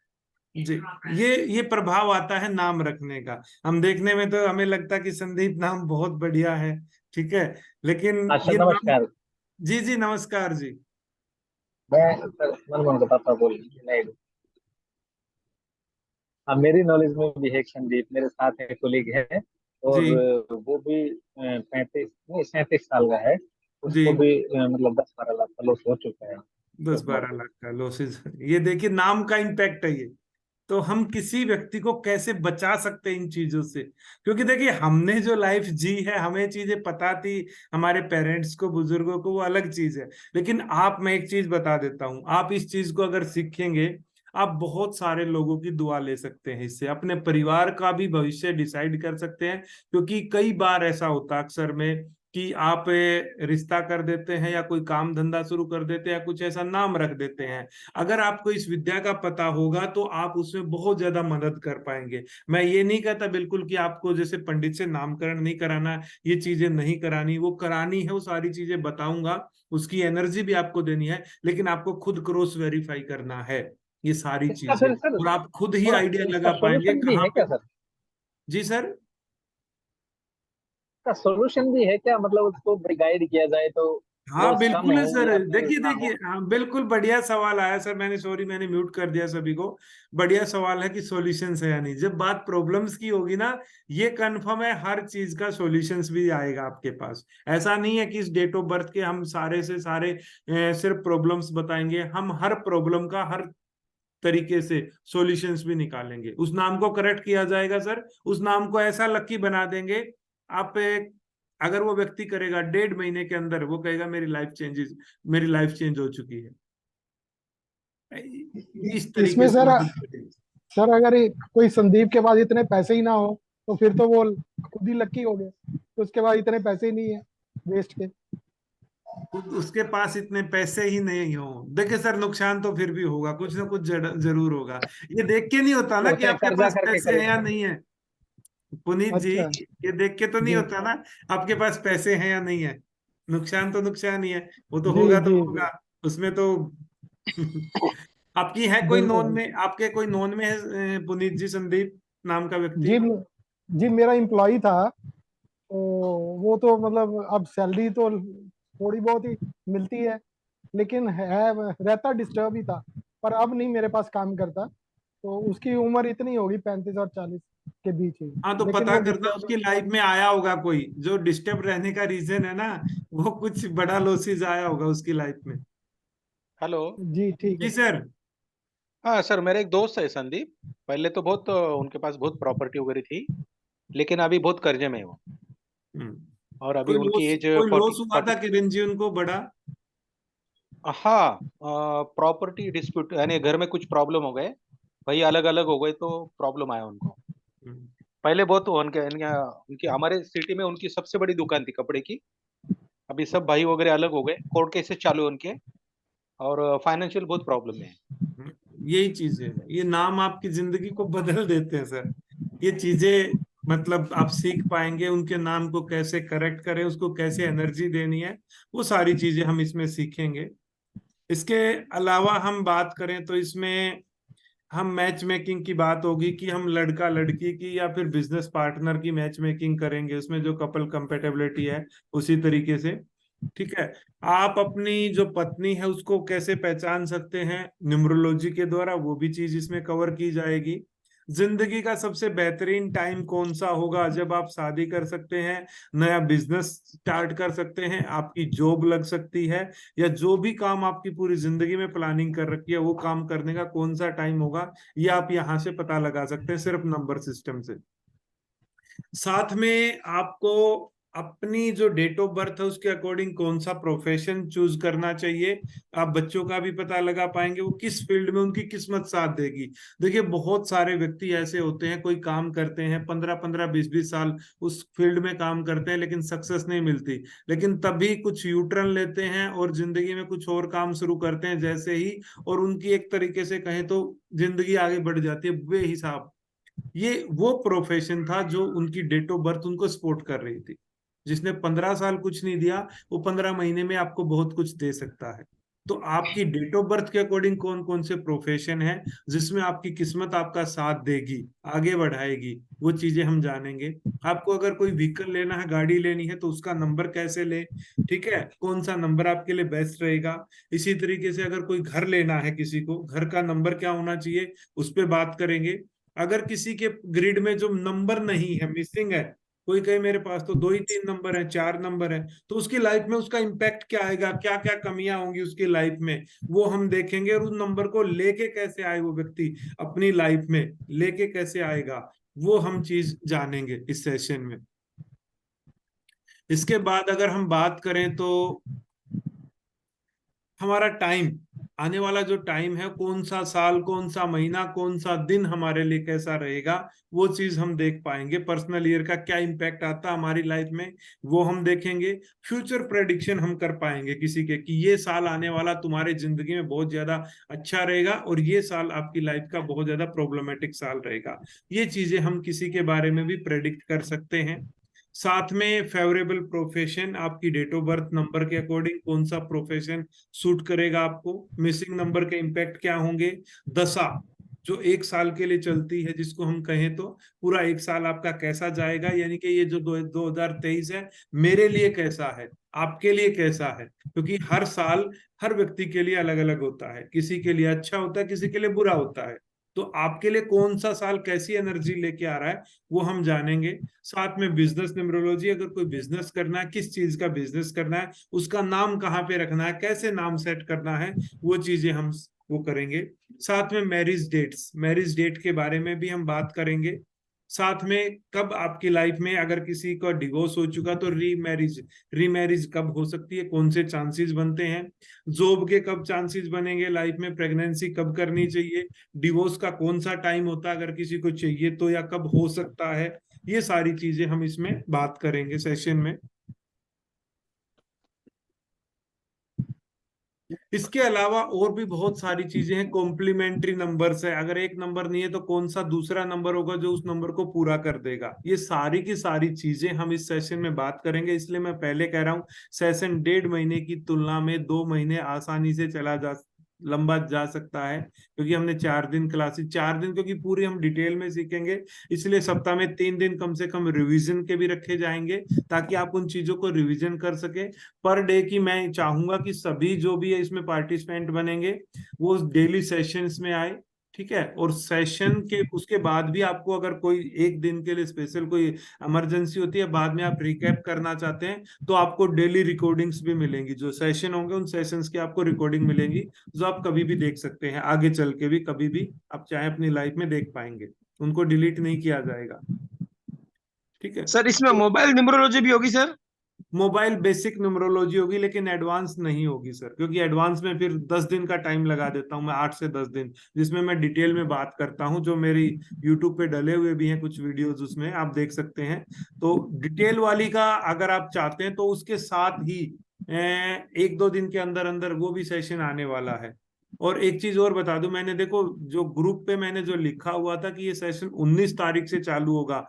जी। ये प्रभाव आता है नाम रखने का। हम देखने में तो हमें लगता है कि संदीप नाम बहुत बढ़िया है, ठीक है, लेकिन हाँ सर, ये नाम। नमस्कार। जी जी, नमस्कार जी। मैं सर मनमोहन का पापा बोल रहा हूँ। हाँ, मेरी नॉलेज में भी है एक संदीप, मेरे साथ एक कोलीग है। जी और वो भी 35 नहीं 37 साल का है। जी। उसको भी मतलब 10-12 लाख का लॉस हो चुका है दस स्टॉक बारह मार्केट। लाख का लॉसेस, ये देखिए नाम का इम्पैक्ट है ये। तो हम किसी व्यक्ति को कैसे बचा सकते हैं इन चीजों से? क्योंकि देखिए हमने जो लाइफ जी है, हमें चीजें पता थी, हमारे पेरेंट्स को, बुजुर्गों को, वो अलग चीज है। लेकिन आप, मैं एक चीज बता देता हूं, आप इस चीज को अगर सीखेंगे, आप बहुत सारे लोगों की दुआ ले सकते हैं, इससे अपने परिवार का भी भविष्य डिसाइड कर सकते हैं। क्योंकि कई बार ऐसा होता है अक्सर में कि आप रिश्ता कर देते हैं या कोई काम धंधा शुरू कर देते हैं या कुछ ऐसा नाम रख देते हैं। अगर आपको इस विद्या का पता होगा तो आप उसमें बहुत ज्यादा मदद कर पाएंगे। मैं ये नहीं कहता बिल्कुल कि आपको जैसे पंडित से नामकरण नहीं कराना, ये चीजें नहीं करानी, वो करानी है, वो सारी चीजें बताऊंगा, उसकी एनर्जी भी आपको देनी है, लेकिन आपको खुद क्रॉस वेरीफाई करना है ये सारी इसका चीजें, फिर सर और आप खुद ही थोड़ा आइडिया इसका लगा पाएंगे सॉल्यूशन भी कहाँ है पे। क्या सर? जी सर। इसका सॉल्यूशन भी है क्या, मतलब उसको गाइड किया जाए तो हाँ लॉस कम बिल्कुल है हो सर। या फिर देखिए ना देखिए, हो? हाँ बिल्कुल बढ़िया सवाल आया सर। मैंने, सॉरी, मैंने म्यूट कर दिया सभी को। बढ़िया सवाल है कि सॉल्यूशंस है या नहीं। जब बात प्रॉब्लम्स की होगी ना, ये कंफर्म है हर चीज का सॉल्यूशंस भी आएगा आपके पास। ऐसा नहीं है कि इस डेट ऑफ बर्थ के हम सारे से सारे सिर्फ प्रॉब्लम्स बताएंगे। हम हर प्रॉब्लम का हर तरीके से सॉल्यूशंस भी निकालेंगे। उस नाम को करेक्ट किया जाएगा सर, उस नाम को ऐसा लकी बना देंगे। आप अगर वो व्यक्ति करेगा 1.5 महीने के अंदर, वो कहेगा मेरी लाइफ चेंज हो चुकी है। इस इसमें तरीके से सर, मदद करेंगे। अगर कोई संदीप के पास इतने पैसे ही ना हो तो फिर तो वो खुद ही लकी हो गए, तो उसके पास इतने पैसे ही नहीं है वेस्ट के। उसके पास इतने पैसे ही नहीं हो, देखिए सर, नुकसान तो फिर भी होगा, कुछ ना कुछ जरूर होगा। ये देख के नहीं होता ना वो कि चाहे आपके कर्जा पास करके पैसे हैं या खरीदना। नहीं है, पुनीत जी। अच्छा। ये देख के तो नहीं जी होता ना आपके पास पैसे हैं या नहीं है। नुकसान तो नुकसान ही है, वो तो जी होगा तो जी जी। होगा, उसमें तो। आपकी है कोई नोन बिल्कुल। में, आपके कोई नोन में है पुनीत जी, संदीप नाम का व्यक्ति? जी जी, मेरा एम्प्लॉय था, तो वो तो मतलब अब सैलरी तो थोड़ी बहुत ही मिलती है, लेकिन है रहता डिस्टर्ब ही था। पर अब नहीं मेरे पास काम करता, तो उसकी उम्र इतनी होगी 35 और 40 के बीच ही। हाँ, तो लेकिन पता वो करना डिस्टर्ब उसकी ही। लाइफ में आया होगा कोई जो डिस्टर्ब रहने का रीजन है ना, वो कुछ बड़ा लॉसेज आया होगा उसकी लाइफ में। हेलो। जी ठीक जी है। सर। हाँ सर, मेरे एक दोस्त है संदीप। पहले तो बहुत उनके पास बहुत प्रॉपर्टी वगैरह थी, लेकिन अभी बहुत कर्जे में है वो। और अभी उनकी एज कोई फोर्टी लॉस हुआ था फोर्टी किरण जी उनको बड़ा? हाँ, प्रॉपर्टी डिस्प्यूट, यानी घर में कुछ प्रॉब्लम हो गए, भाई अलग अलग हो गए तो प्रॉब्लम आया उनको। हम्म। पहले बहुत उनके उनके उनकी हमारे सिटी में उनकी सबसे बड़ी दुकान थी कपड़े की। अभी सब भाई वगैरह अलग हो गए, कोर्ट केसेस चालू है उनके, और फाइनेंशियल बहुत प्रॉब्लम है। यही चीजें हैं, ये नाम आपकी जिंदगी को बदल देते हैं सर। ये चीजें मतलब आप सीख पाएंगे उनके नाम को कैसे करेक्ट करें, उसको कैसे एनर्जी देनी है, वो सारी चीजें हम इसमें सीखेंगे। इसके अलावा हम बात करें तो इसमें हम मैच मेकिंग की बात होगी कि हम लड़का लड़की की या फिर बिजनेस पार्टनर की मैच मेकिंग करेंगे, उसमें जो कपल कंपेटेबिलिटी है उसी तरीके से। ठीक है। आप अपनी जो पत्नी है उसको कैसे पहचान सकते हैं न्यूमरोलॉजी के द्वारा, वो भी चीज इसमें कवर की जाएगी। जिंदगी का सबसे बेहतरीन टाइम कौन सा होगा, जब आप शादी कर सकते हैं, नया बिजनेस स्टार्ट कर सकते हैं, आपकी जॉब लग सकती है, या जो भी काम आपकी पूरी जिंदगी में प्लानिंग कर रखी है वो काम करने का कौन सा टाइम होगा, ये आप यहां से पता लगा सकते हैं सिर्फ नंबर सिस्टम से। साथ में आपको अपनी जो डेट ऑफ बर्थ है उसके अकॉर्डिंग कौन सा प्रोफेशन चूज करना चाहिए। आप बच्चों का भी पता लगा पाएंगे वो किस फील्ड में उनकी किस्मत साथ देगी। देखिए बहुत सारे व्यक्ति ऐसे होते हैं, कोई काम करते हैं 15-15 20-20 साल उस फील्ड में काम करते हैं लेकिन सक्सेस नहीं मिलती, लेकिन तभी कुछ यूटर्न लेते हैं और जिंदगी में कुछ और काम शुरू करते हैं जैसे ही, और उनकी एक तरीके से कहें तो जिंदगी आगे बढ़ जाती है बेहिसाब। ये वो प्रोफेशन था जो उनकी डेट ऑफ बर्थ उनको सपोर्ट कर रही थी। जिसने 15 साल कुछ नहीं दिया, वो 15 महीने में आपको बहुत कुछ दे सकता है। तो आपकी डेट ऑफ बर्थ के अकॉर्डिंग कौन कौन से प्रोफेशन है जिसमें आपकी किस्मत आपका साथ देगी, आगे बढ़ाएगी, वो चीजें हम जानेंगे। आपको अगर कोई व्हीकल लेना है, गाड़ी लेनी है, तो उसका नंबर कैसे ले, ठीक है, कौन सा नंबर आपके लिए बेस्ट रहेगा। इसी तरीके से अगर कोई घर लेना है, किसी को घर का नंबर क्या होना चाहिए, उस पर बात करेंगे। अगर किसी के ग्रिड में जो नंबर नहीं है, मिसिंग है, कोई कहे मेरे पास तो 2 ही 3 नंबर है, 4 नंबर है, तो उसकी लाइफ में उसका इम्पैक्ट क्या आएगा, क्या क्या कमियां होंगी उसकी लाइफ में, वो हम देखेंगे। और उस नंबर को लेके कैसे आए वो व्यक्ति अपनी लाइफ में, लेके कैसे आएगा, वो हम चीज जानेंगे इस सेशन में। इसके बाद अगर हम बात करें तो हमारा टाइम, आने वाला जो टाइम है, कौन सा साल, कौन सा महीना, कौन सा दिन हमारे लिए कैसा रहेगा, वो चीज हम देख पाएंगे। पर्सनल ईयर का क्या इम्पैक्ट आता है हमारी लाइफ में, वो हम देखेंगे। फ्यूचर प्रेडिक्शन हम कर पाएंगे किसी के, कि ये साल आने वाला तुम्हारे जिंदगी में बहुत ज्यादा अच्छा रहेगा और ये साल आपकी लाइफ का बहुत ज्यादा प्रॉब्लमेटिक साल रहेगा। ये चीजें हम किसी के बारे में भी प्रेडिक्ट कर सकते हैं। साथ में फेवरेबल प्रोफेशन, आपकी डेट ऑफ बर्थ नंबर के अकॉर्डिंग कौन सा प्रोफेशन सूट करेगा आपको। मिसिंग नंबर के इम्पैक्ट क्या होंगे। दशा जो 1 साल के लिए चलती है, जिसको हम कहें तो पूरा 1 साल आपका कैसा जाएगा, यानी कि ये जो 2023 है मेरे लिए कैसा है, आपके लिए कैसा है, क्योंकि हर साल हर व्यक्ति के लिए अलग अलग होता है, किसी के लिए अच्छा होता है, किसी के लिए बुरा होता है। तो आपके लिए कौन सा साल कैसी एनर्जी लेके आ रहा है, वो हम जानेंगे। साथ में बिजनेस न्यूमरोलॉजी, अगर कोई बिजनेस करना है, किस चीज का बिजनेस करना है, उसका नाम कहाँ पे रखना है, कैसे नाम सेट करना है, वो चीजें हम वो करेंगे। साथ में मैरिज डेट्स, मैरिज डेट के बारे में भी हम बात करेंगे। साथ में कब आपकी लाइफ में अगर किसी का डिवोर्स हो चुका तो रीमैरिज कब हो सकती है, कौन से चांसेस बनते हैं। जॉब के कब चांसेस बनेंगे लाइफ में, प्रेगनेंसी कब करनी चाहिए, डिवोर्स का कौन सा टाइम होता है अगर किसी को चाहिए तो, या कब हो सकता है। ये सारी चीजें हम इसमें बात करेंगे सेशन में। इसके अलावा और भी बहुत सारी चीजें हैं। कॉम्प्लीमेंट्री नंबर्स है, अगर एक नंबर नहीं है तो कौन सा दूसरा नंबर होगा जो उस नंबर को पूरा कर देगा। ये सारी की सारी चीजें हम इस सेशन में बात करेंगे। इसलिए मैं पहले कह रहा हूँ सेशन 1.5 महीने की तुलना में 2 महीने आसानी से लंबा जा सकता है, क्योंकि हमने 4 दिन क्लासेस, 4 दिन क्योंकि पूरी हम डिटेल में सीखेंगे, इसलिए सप्ताह में 3 दिन कम से कम रिवीजन के भी रखे जाएंगे, ताकि आप उन चीजों को रिवीजन कर सके। पर डे की मैं चाहूंगा कि सभी जो भी है इसमें पार्टिसिपेंट बनेंगे वो डेली सेशंस में आए, ठीक है। और सेशन के उसके बाद भी आपको अगर कोई एक दिन के लिए स्पेशल कोई इमरजेंसी होती है, बाद में आप रिकैप करना चाहते हैं, तो आपको डेली रिकॉर्डिंग्स भी मिलेंगी। जो सेशन होंगे उन सेशंस की आपको रिकॉर्डिंग मिलेंगी, जो आप कभी भी देख सकते हैं, आगे चल के भी कभी भी आप चाहे अपनी लाइफ में देख पाएंगे, उनको डिलीट नहीं किया जाएगा, ठीक है। सर इसमें मोबाइल न्यूमरोलॉजी भी होगी सर? मोबाइल बेसिक न्यूमरोलॉजी होगी, लेकिन एडवांस नहीं होगी सर, क्योंकि एडवांस में फिर 10 दिन का टाइम लगा देता हूं मैं, 8 से 10 दिन, जिसमें मैं डिटेल में बात करता हूं। जो मेरी यूट्यूब पे डले हुए भी हैं कुछ वीडियोस, उसमें आप देख सकते हैं। तो डिटेल वाली का अगर आप चाहते हैं तो उसके साथ ही 1-2 दिन के अंदर अंदर वो भी सेशन आने वाला है। और एक चीज और बता दूं, मैंने देखो जो ग्रुप पे मैंने जो लिखा हुआ था कि ये सेशन 19 तारीख से चालू होगा,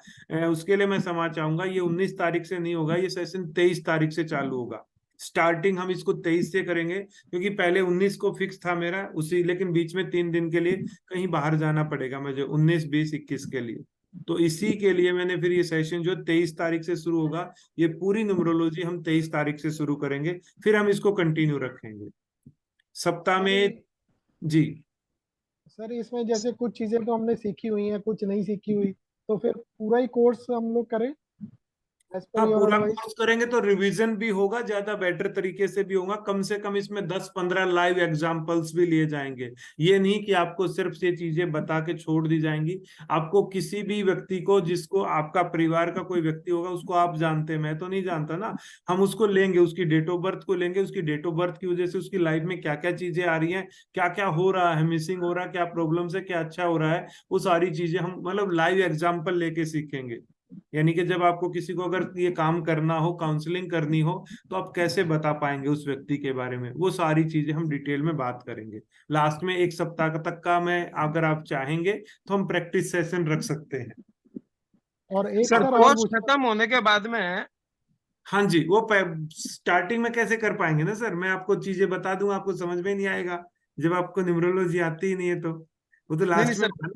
उसके लिए मैं क्षमा चाहूंगा, ये 19 तारीख से नहीं होगा, ये सेशन 23 तारीख से चालू होगा। स्टार्टिंग हम इसको 23 से करेंगे, क्योंकि पहले 19 को फिक्स था मेरा उसी, लेकिन बीच में 3 दिन के लिए कहीं बाहर जाना पड़ेगा मुझे, 19, 20, 21 के लिए। तो इसी के लिए मैंने फिर ये सेशन जो 23 तारीख से शुरू होगा, ये पूरी न्यूमरोलॉजी हम 23 तारीख से शुरू करेंगे, फिर हम इसको कंटिन्यू रखेंगे सप्ताह में। जी सर इसमें जैसे कुछ चीजें तो हमने सीखी हुई हैं, कुछ नहीं सीखी हुई, तो फिर पूरा ही कोर्स हम लोग करें? एज पर हाँ, योर पूरा एडवाइस। कोर्स करेंगे तो रिवीजन भी होगा, ज्यादा बेटर तरीके से भी होगा। कम से कम इसमें 10-15 लाइव एग्जांपल्स भी लिए जाएंगे। ये नहीं कि आपको सिर्फ ये चीजें बता के छोड़ दी जाएंगी। आपको किसी भी व्यक्ति को, जिसको आपका परिवार का कोई व्यक्ति होगा, उसको आप जानते हैं, मैं तो नहीं जानता ना, हम उसको लेंगे, उसकी डेट ऑफ बर्थ को लेंगे, उसकी डेट ऑफ बर्थ की वजह से उसकी लाइफ में क्या क्या चीजें आ रही हैं, क्या क्या हो रहा है, मिसिंग हो रहा है, क्या प्रॉब्लम्स है, क्या अच्छा हो रहा है, वो सारी चीजें हम मतलब लाइव एग्जाम्पल लेके सीखेंगे। यानी कि जब आपको किसी को अगर ये काम करना हो, काउंसलिंग करनी हो, तो आप कैसे बता पाएंगे उस व्यक्ति के बारे में, वो सारी चीजें हम डिटेल में बात करेंगे। लास्ट में 1 सप्ताह तक का, मैं अगर आप चाहेंगे तो हम प्रैक्टिस सेशन रख सकते हैं। और एक सर सर और कोर्स पूछना। खत्म होने के बाद में हाँ जी, वो स्टार्टिंग में कैसे कर पाएंगे ना सर, मैं आपको चीजें बता दूंगा, आपको समझ में नहीं आएगा जब आपको न्यूमरोलॉजी आती ही नहीं है तो। वो तो नहीं नहीं लास्ट में सर,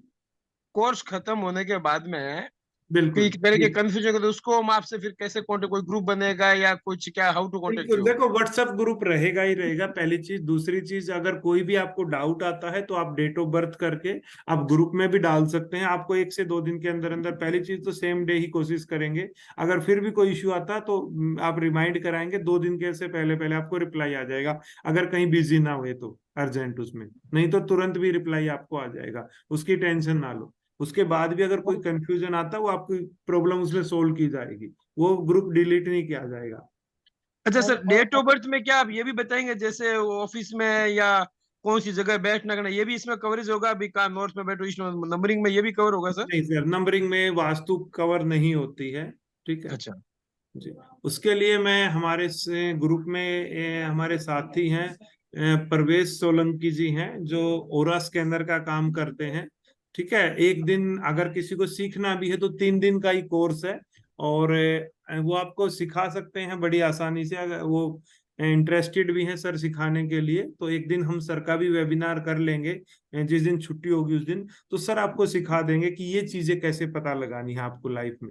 कोर्स खत्म होने के बाद में बिल्कुल। कई तरह के कंफ्यूजन, तो उसको हम आपसे फिर कैसे कांटेक्ट, कोई ग्रुप बनेगा या कुछ, क्या हाउ टू कांटेक्ट बिल्कुल, यू? देखो व्हाट्सएप ग्रुप रहेगा ही रहेगा, पहली चीज। दूसरी चीज, अगर कोई भी आपको डाउट आता है तो आप डेट ऑफ बर्थ करके आप ग्रुप में भी डाल सकते हैं। आपको 1 से 2 दिन के अंदर अंदर, पहली चीज तो सेम डे ही कोशिश करेंगे। अगर फिर भी कोई इश्यू आता तो आप रिमाइंड कराएंगे, 2 दिन के से पहले पहले आपको रिप्लाई आ जाएगा। अगर कहीं बिजी ना हुए तो अर्जेंट उसमें, नहीं तो तुरंत भी रिप्लाई आपको आ जाएगा, उसकी टेंशन ना लो। उसके बाद भी अगर कोई कंफ्यूजन आता है, वो आपकी प्रॉब्लम उसमें सोल्व की जाएगी, वो ग्रुप डिलीट नहीं किया जाएगा। अच्छा सर, डेट और ऑफ बर्थ में क्या आप ये भी बताएंगे, जैसे ऑफिस में या कौन सी जगह बैठना करना, ये भी इसमें कवरेज होगा? अभी कहाँ नॉर्थ में बैठो, ईस्ट में, नंबरिंग में ये भी कवर होगा सर? नहीं सर, नंबरिंग में वास्तु कवर नहीं होती है। ठीक है अच्छा। जी। उसके लिए मैं हमारे से ग्रुप में हमारे साथी हैं, प्रवेश सोलंकी जी हैं, जो ओरा स्कैनर का काम करते हैं। ठीक है, एक दिन अगर किसी को सीखना भी है तो 3 दिन का ही कोर्स है। और वो आपको सिखा सकते हैं बड़ी आसानी से, अगर वो इंटरेस्टेड भी हैं सर सिखाने के लिए, तो एक दिन हम सर का भी वेबिनार कर लेंगे, जिस दिन छुट्टी होगी उस दिन, तो सर आपको सिखा देंगे कि ये चीजें कैसे पता लगानी है आपको लाइफ में।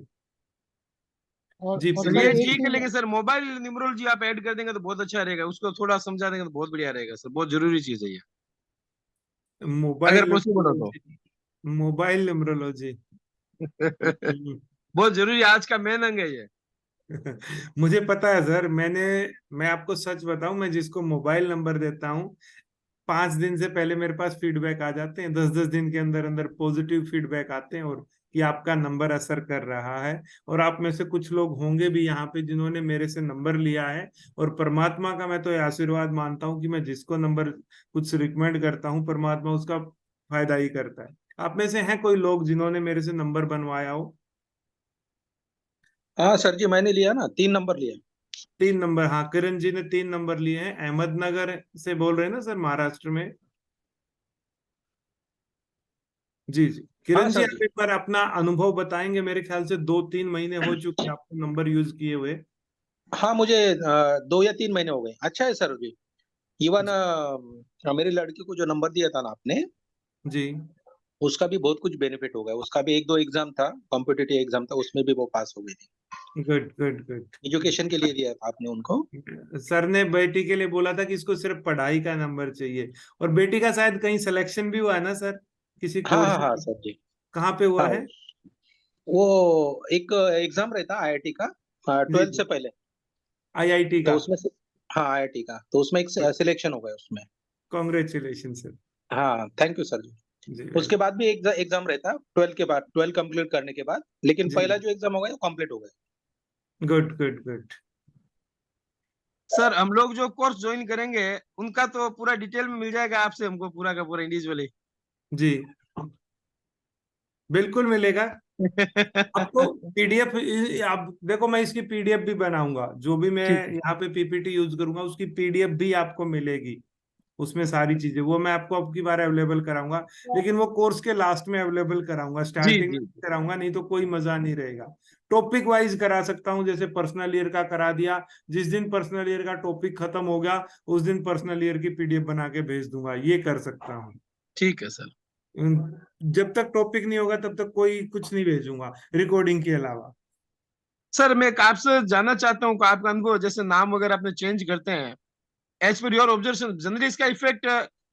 जी और सर चलिए एक ठीक है, चीज। लेकिन सर मोबाइल न्यूमरोलॉजी आप ऐड कर देंगे तो बहुत अच्छा रहेगा, उसको थोड़ा समझा देंगे तो बहुत बढ़िया रहेगा सर, बहुत जरूरी चीज है ये, अगर मोबाइल पॉसिबल हो तो। Numerology, mobile numerology. बहुत जरूरी, आज का मेन अंग है ये। मुझे पता है सर, मैं आपको सच बताऊं, मैं जिसको मोबाइल नंबर देता हूँ, 5 दिन से पहले मेरे पास फीडबैक आ जाते हैं, 10-10 दिन के अंदर अंदर पॉजिटिव फीडबैक आते हैं, और कि आपका नंबर असर कर रहा है। और आप में से कुछ लोग होंगे भी यहाँ पे जिन्होंने मेरे से नंबर लिया है। और परमात्मा का मैं तो ये आशीर्वाद मानता हूँ कि मैं जिसको नंबर कुछ रिकमेंड करता हूँ, परमात्मा उसका फायदा ही करता है। आप में से हैं कोई लोग जिन्होंने मेरे से नंबर बनवाया हो? हाँ सर जी, मैंने लिया ना, 3 नंबर लिया। 3 नंबर, हाँ, किरण जी ने 3 नंबर लिए हैं। अहमदनगर से बोल रहे हैं ना सर, महाराष्ट्र में? जी जी, हाँ किरण जी सर आप जी। एक बार अपना अनुभव बताएंगे? मेरे ख्याल से 2-3 महीने हो चुके हैं आपको नंबर यूज किए हुए। हाँ, मुझे 2 या 3 महीने हो गए। अच्छा है सर जी। इवन जी मेरी लड़की को जो नंबर दिया था ना आपने, जी। उसका भी बहुत कुछ बेनिफिट हो गया। उसका भी 1-2 एग्जाम था, कॉम्पिटिटिव एग्जाम था, उसमें भी वो पास हो गई थी। Good good good. एजुकेशन के लिए दिया था आपने उनको। सर ने बेटी के लिए बोला था कि इसको सिर्फ पढ़ाई का नंबर चाहिए, और बेटी का शायद कहीं सिलेक्शन भी हुआ है ना सर, किसी हाँ हाँ कोर्स हाँ में? सर जी। कहाँ पे हुआ हाँ, है? वो एक एग्जाम रहता आईआईटी का, जी 12th जी, से पहले। आईआईटी तो का। उसमें से, हाँ आईआईटी का, तो उसमें एक सिलेक्शन हो गया उसमें। Congratulation sir. हाँ थैंक यू सर जी। जी उसके वेलकम। बाद भी एक एग्जाम रहता 12 के बाद, 12 कंप्लीट करने के बाद, लेकिन जी, पहला जो एग्जाम हो गया वो कंप्लीट हो गया। Good good good. सर हम लोग जो कोर्स ज्वाइन करेंगे उनका तो पूरा डिटेल में मिल जाएगा आपसे हमको, पूरा का पूरा इंडिविजुअली? जी बिल्कुल मिलेगा आपको। पीडीएफ, आप देखो, मैं इसकी पीडीएफ भी बनाऊंगा, जो भी मैं ठीक है। यहाँ पे पीपीटी यूज करूंगा उसकी पीडीएफ भी आपको मिलेगी। उसमें सारी चीजें वो मैं आपको अब की बार अवेलेबल कराऊंगा, लेकिन वो कोर्स के लास्ट में अवेलेबल कराऊंगा, जी स्टार्टिंग में जी। नहीं कराऊंगा, नहीं तो कोई मजा नहीं रहेगा। टॉपिक वाइज करा सकता हूँ, जैसे पर्सनल ईयर का करा दिया, जिस दिन पर्सनल ईयर का टॉपिक खत्म हो गया उस दिन पर्सनल ईयर की पीडीएफ बना के भेज दूंगा, ये कर सकता हूँ। ठीक है सर। जब तक टॉपिक नहीं होगा तब तक कोई कुछ नहीं भेजूंगा रिकॉर्डिंग के अलावा। सर मैं एक आपसे जानना चाहता हूँ कि आपका अनुभव, जैसे नाम वगैरह अपने चेंज करते हैं, as per your observation generally इसका इफेक्ट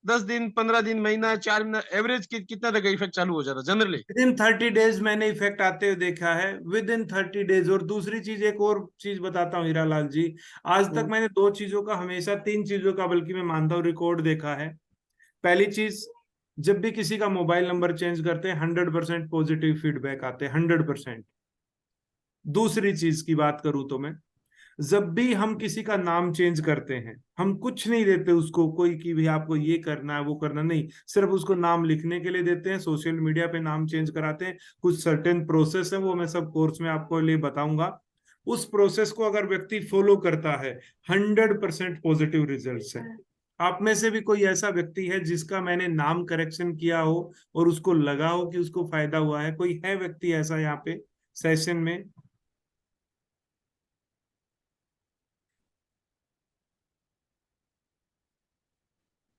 10 दिन, 15 दिन, महीना, 4 महीना, एवरेज कितना तक इफेक्ट चालू हो जाता है जनरली? विद इन 30 डेज मैंने इफेक्ट आते हुए देखा है, विद इन 30 डेज। और दूसरी चीज, एक और चीज बताता हूँ हीरालाल जी, आज तक मैंने दो चीजों का, हमेशा तीन चीजों का बल्कि मैं मानता हूँ, रिकॉर्ड देखा है। पहली चीज, जब भी किसी का मोबाइल नंबर चेंज करते हैं 100% पॉजिटिव फीडबैक आते हैं, 100%। दूसरी चीज की बात करूं तो मैं, जब भी हम किसी का नाम चेंज करते हैं, हम कुछ नहीं देते उसको कोई कि भाई आपको ये करना है वो करना, नहीं, सिर्फ उसको नाम लिखने के लिए देते हैं। सोशल मीडिया पे नाम चेंज कराते हैं, कुछ सर्टेन प्रोसेस है, वो मैं सब कोर्स में आपको लिए बताऊंगा। उस प्रोसेस को अगर व्यक्ति फॉलो करता है, 100% पॉजिटिव रिजल्ट्स है। आप में से भी कोई ऐसा व्यक्ति है जिसका मैंने नाम करेक्शन किया हो और उसको लगा हो कि उसको फायदा हुआ है? कोई है व्यक्ति ऐसा यहाँ पे सेशन में?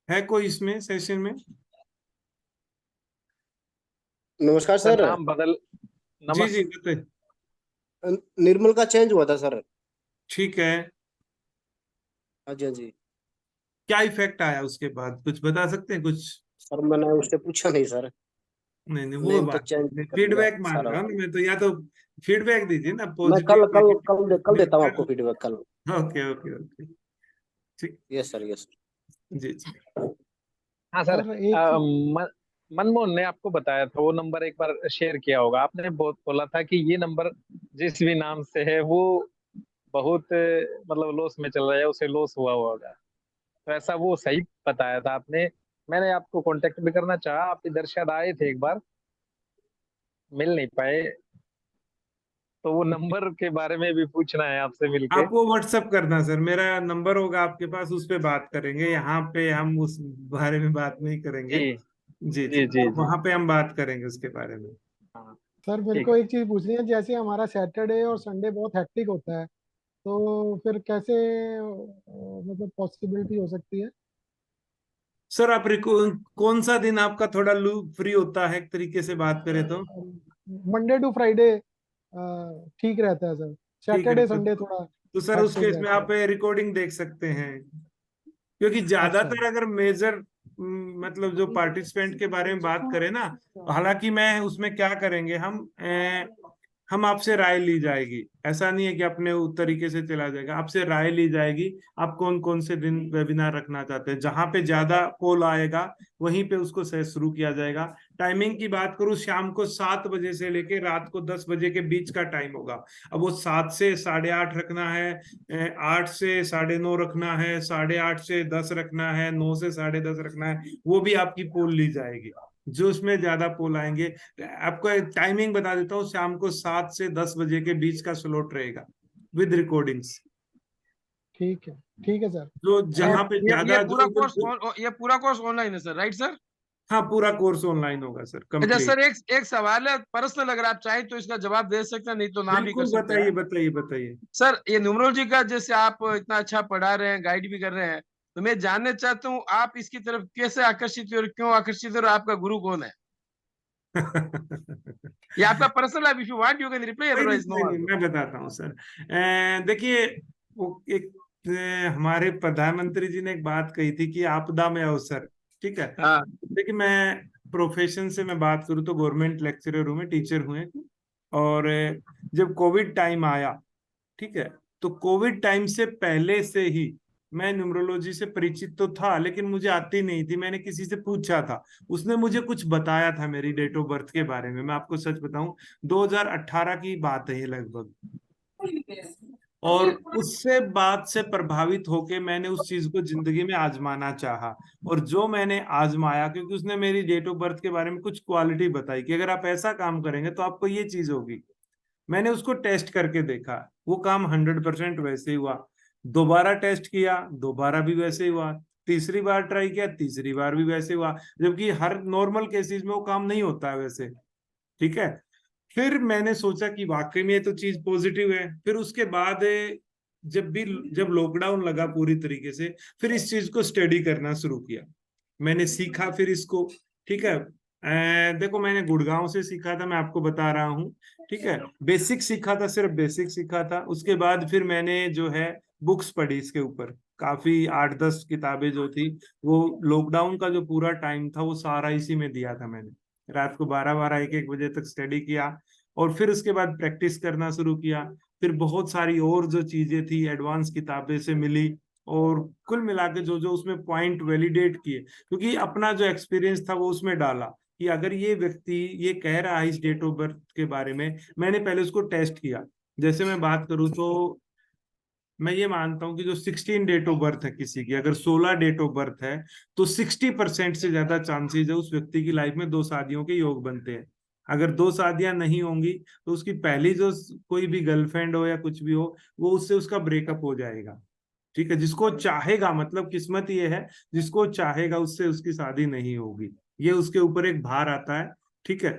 है कोई इसमें सेशन में? नमस्कार सर सर। नाम बदल जी जी, नमस्कार। बताइए। निर्मल का चेंज हुआ था सर। ठीक है, हाँ जी हाँ जी। क्या इफेक्ट आया उसके बाद, कुछ बता सकते हैं कुछ? सर मैंने उससे पूछा नहीं सर। नहीं नहीं, वो नेम तो बात चेंज नहीं, कर दिया फीडबैक मांग सारा। रहा हूँ ना मैं तो, या तो फीडबैक दीजिए ना, मैं पॉजिटिव नेगेटिव। कल देता हूँ आपको फीडबैक कल। ओके ओके ओके, ठीक। Yes sir yes. जी जी। हाँ सर, सर एक चीज, मनमोहन ने आपको बताया था, वो नंबर एक बार शेयर किया होगा आपने, बहुत बोला था कि ये नंबर जिस भी नाम से है वो बहुत मतलब लॉस में चल रहा है, उसे लॉस हुआ होगा। तो ऐसा वो सही बताया था आपने। मैंने आपको कांटेक्ट भी करना चाहा, आप इधर शायद आए थे एक बार, मिल नहीं पाए। तो वो नंबर के बारे में भी पूछना है आपसे मिलके। आप वो व्हाट्सअप करना सर, मेरा नंबर होगा आपके पास, उस पे बात करेंगे। यहाँ पे हम उस बारे में बात नहीं करेंगे। जी जी जी, जी जी जी। वहां पे हम बात करेंगे उसके बारे में। हाँ सर मेरे ठीक को है। एक चीज पूछनी है, जैसे हमारा सैटरडे और संडे बहुत हेक्टिक होता है, तो फिर कैसे मतलब पॉसिबिलिटी हो सकती है? सर आप कौन सा दिन आपका थोड़ा लू फ्री होता है, एक तरीके से बात करें तो? मंडे टू फ्राइडे ठीक रहता है सर। ठीक है, सैटरडे संडे थोड़ा तो सर उस हेक्टिक केस में रहता आप है। रिकॉर्डिंग देख सकते हैं। क्योंकि अच्छा ज्यादातर अगर मेजर मतलब जो पार्टिसिपेंट के बारे में बात करें ना, तो हालांकि मैं उसमें क्या करेंगे, हम आपसे राय ली जाएगी। ऐसा नहीं है कि अपने उस तरीके से चला जाएगा, आपसे राय ली जाएगी। आप कौन कौन से दिन वेबिनार रखना चाहते हैं, जहां पे ज्यादा पोल आएगा वहीं पे उसको से शुरू किया जाएगा। टाइमिंग की बात करूं, शाम को 7 बजे से लेके रात को 10 बजे के बीच का टाइम होगा। अब वो 7 से 8:30 रखना है, 8 से 9:30 रखना है, 8:30 से 10 रखना है, 9 से 10:30 रखना है, वो भी आपकी पोल ली जाएगी। जो उसमें ज्यादा पोल आएंगे, आपको टाइमिंग बता देता हूँ, शाम को 7 से 10 बजे के बीच का स्लॉट रहेगा विद रिकॉर्डिंग्स। ठीक है, ठीक है सर। जो और जहां पे ज्यादा जो ये पूरा कोर्स ऑनलाइन है सर, राइट सर? हाँ, पूरा कोर्स ऑनलाइन होगा सर, अच्छा कंप्लीट। सर, एक सवाल है पर्सनल, अगर आप चाहें तो इसका जवाब दे सकते हैं, नहीं तो ना भी कर बिल्कुल, सकते हैं। बताइए बताइए बताइए। सर ये न्यूमरोलॉजी का जैसे आप इतना अच्छा पढ़ा रहे हैं, गाइड भी कर रहे हैं, तो मैं जानना चाहता हूँ आप इसकी तरफ कैसे आकर्षित हुए और क्यों आकर्षित हुए और आपका गुरु कौन है? ये आपका personal, if you want you can reply, कोई नहीं अदरवाइज नो कोई नहीं, आंसर। मैं बताता हूँ सर। देखिए, वो एक हमारे प्रधानमंत्री जी ने एक बात कही थी कि आपदा में अवसर। ठीक है। हाँ देखिए, मैं प्रोफेशन से मैं बात करूँ तो गवर्नमेंट लेक्चरर हूँ, मैं टीचर हुए। और जब कोविड टाइम आया, ठीक है, तो कोविड टाइम से पहले से ही मैं न्यूमरोलॉजी से परिचित तो था, लेकिन मुझे आती नहीं थी। मैंने किसी से पूछा था, उसने मुझे कुछ बताया था मेरी डेट ऑफ बर्थ के बारे में। मैं आपको सच बताऊं, 2018 की बात है ये लगभग। और उससे बात से प्रभावित होके मैंने उस चीज को जिंदगी में आजमाना चाहा, और जो मैंने आजमाया, क्योंकि उसने मेरी डेट ऑफ बर्थ के बारे में कुछ क्वालिटी बताई कि अगर आप ऐसा काम करेंगे तो आपको ये चीज होगी। मैंने उसको टेस्ट करके देखा, वो काम 100% वैसे ही हुआ। दोबारा टेस्ट किया, दोबारा भी वैसे ही हुआ। तीसरी बार ट्राई किया, तीसरी बार भी वैसे हुआ। जबकि हर नॉर्मल केसेस में वो काम नहीं होता है वैसे। ठीक है। फिर मैंने सोचा कि वाकई में ये तो चीज पॉजिटिव है। फिर उसके बाद जब लॉकडाउन लगा पूरी तरीके से, फिर इस चीज को स्टडी करना शुरू किया। मैंने सीखा फिर इसको। ठीक है। देखो, मैंने गुड़गांव से सीखा था, मैं आपको बता रहा हूँ। ठीक है। बेसिक सीखा था, सिर्फ बेसिक सीखा था। उसके बाद फिर मैंने जो है बुक्स पढ़ी इसके ऊपर। काफी 8-10 किताबें जो थी, वो लॉकडाउन का जो पूरा टाइम था वो सारा इसी में दिया था मैंने। रात को 12-12 1-1 बजे तक स्टडी किया, और फिर उसके बाद प्रैक्टिस करना शुरू किया। फिर बहुत सारी और जो चीजें थी एडवांस किताबें से मिली, और कुल मिला के जो जो उसमें पॉइंट वैलिडेट किए, क्योंकि अपना जो एक्सपीरियंस था वो उसमें डाला कि अगर ये व्यक्ति ये कह रहा है इस डेट ऑफ बर्थ के बारे में, मैंने पहले उसको टेस्ट किया। जैसे मैं बात करूं तो मैं ये मानता हूं कि जो 16 डेट ऑफ बर्थ है किसी की, अगर 16 डेट ऑफ बर्थ है, तो 60% से ज्यादा चांसेस है उस व्यक्ति की लाइफ में 2 शादियों के योग बनते हैं। अगर 2 शादियां नहीं होंगी तो उसकी पहली जो कोई भी गर्लफ्रेंड हो या कुछ भी हो, वो उससे उसका ब्रेकअप हो जाएगा। ठीक है, जिसको चाहेगा, मतलब किस्मत ये है, जिसको चाहेगा उससे उसकी शादी नहीं होगी, ये उसके ऊपर एक भार आता है। ठीक है,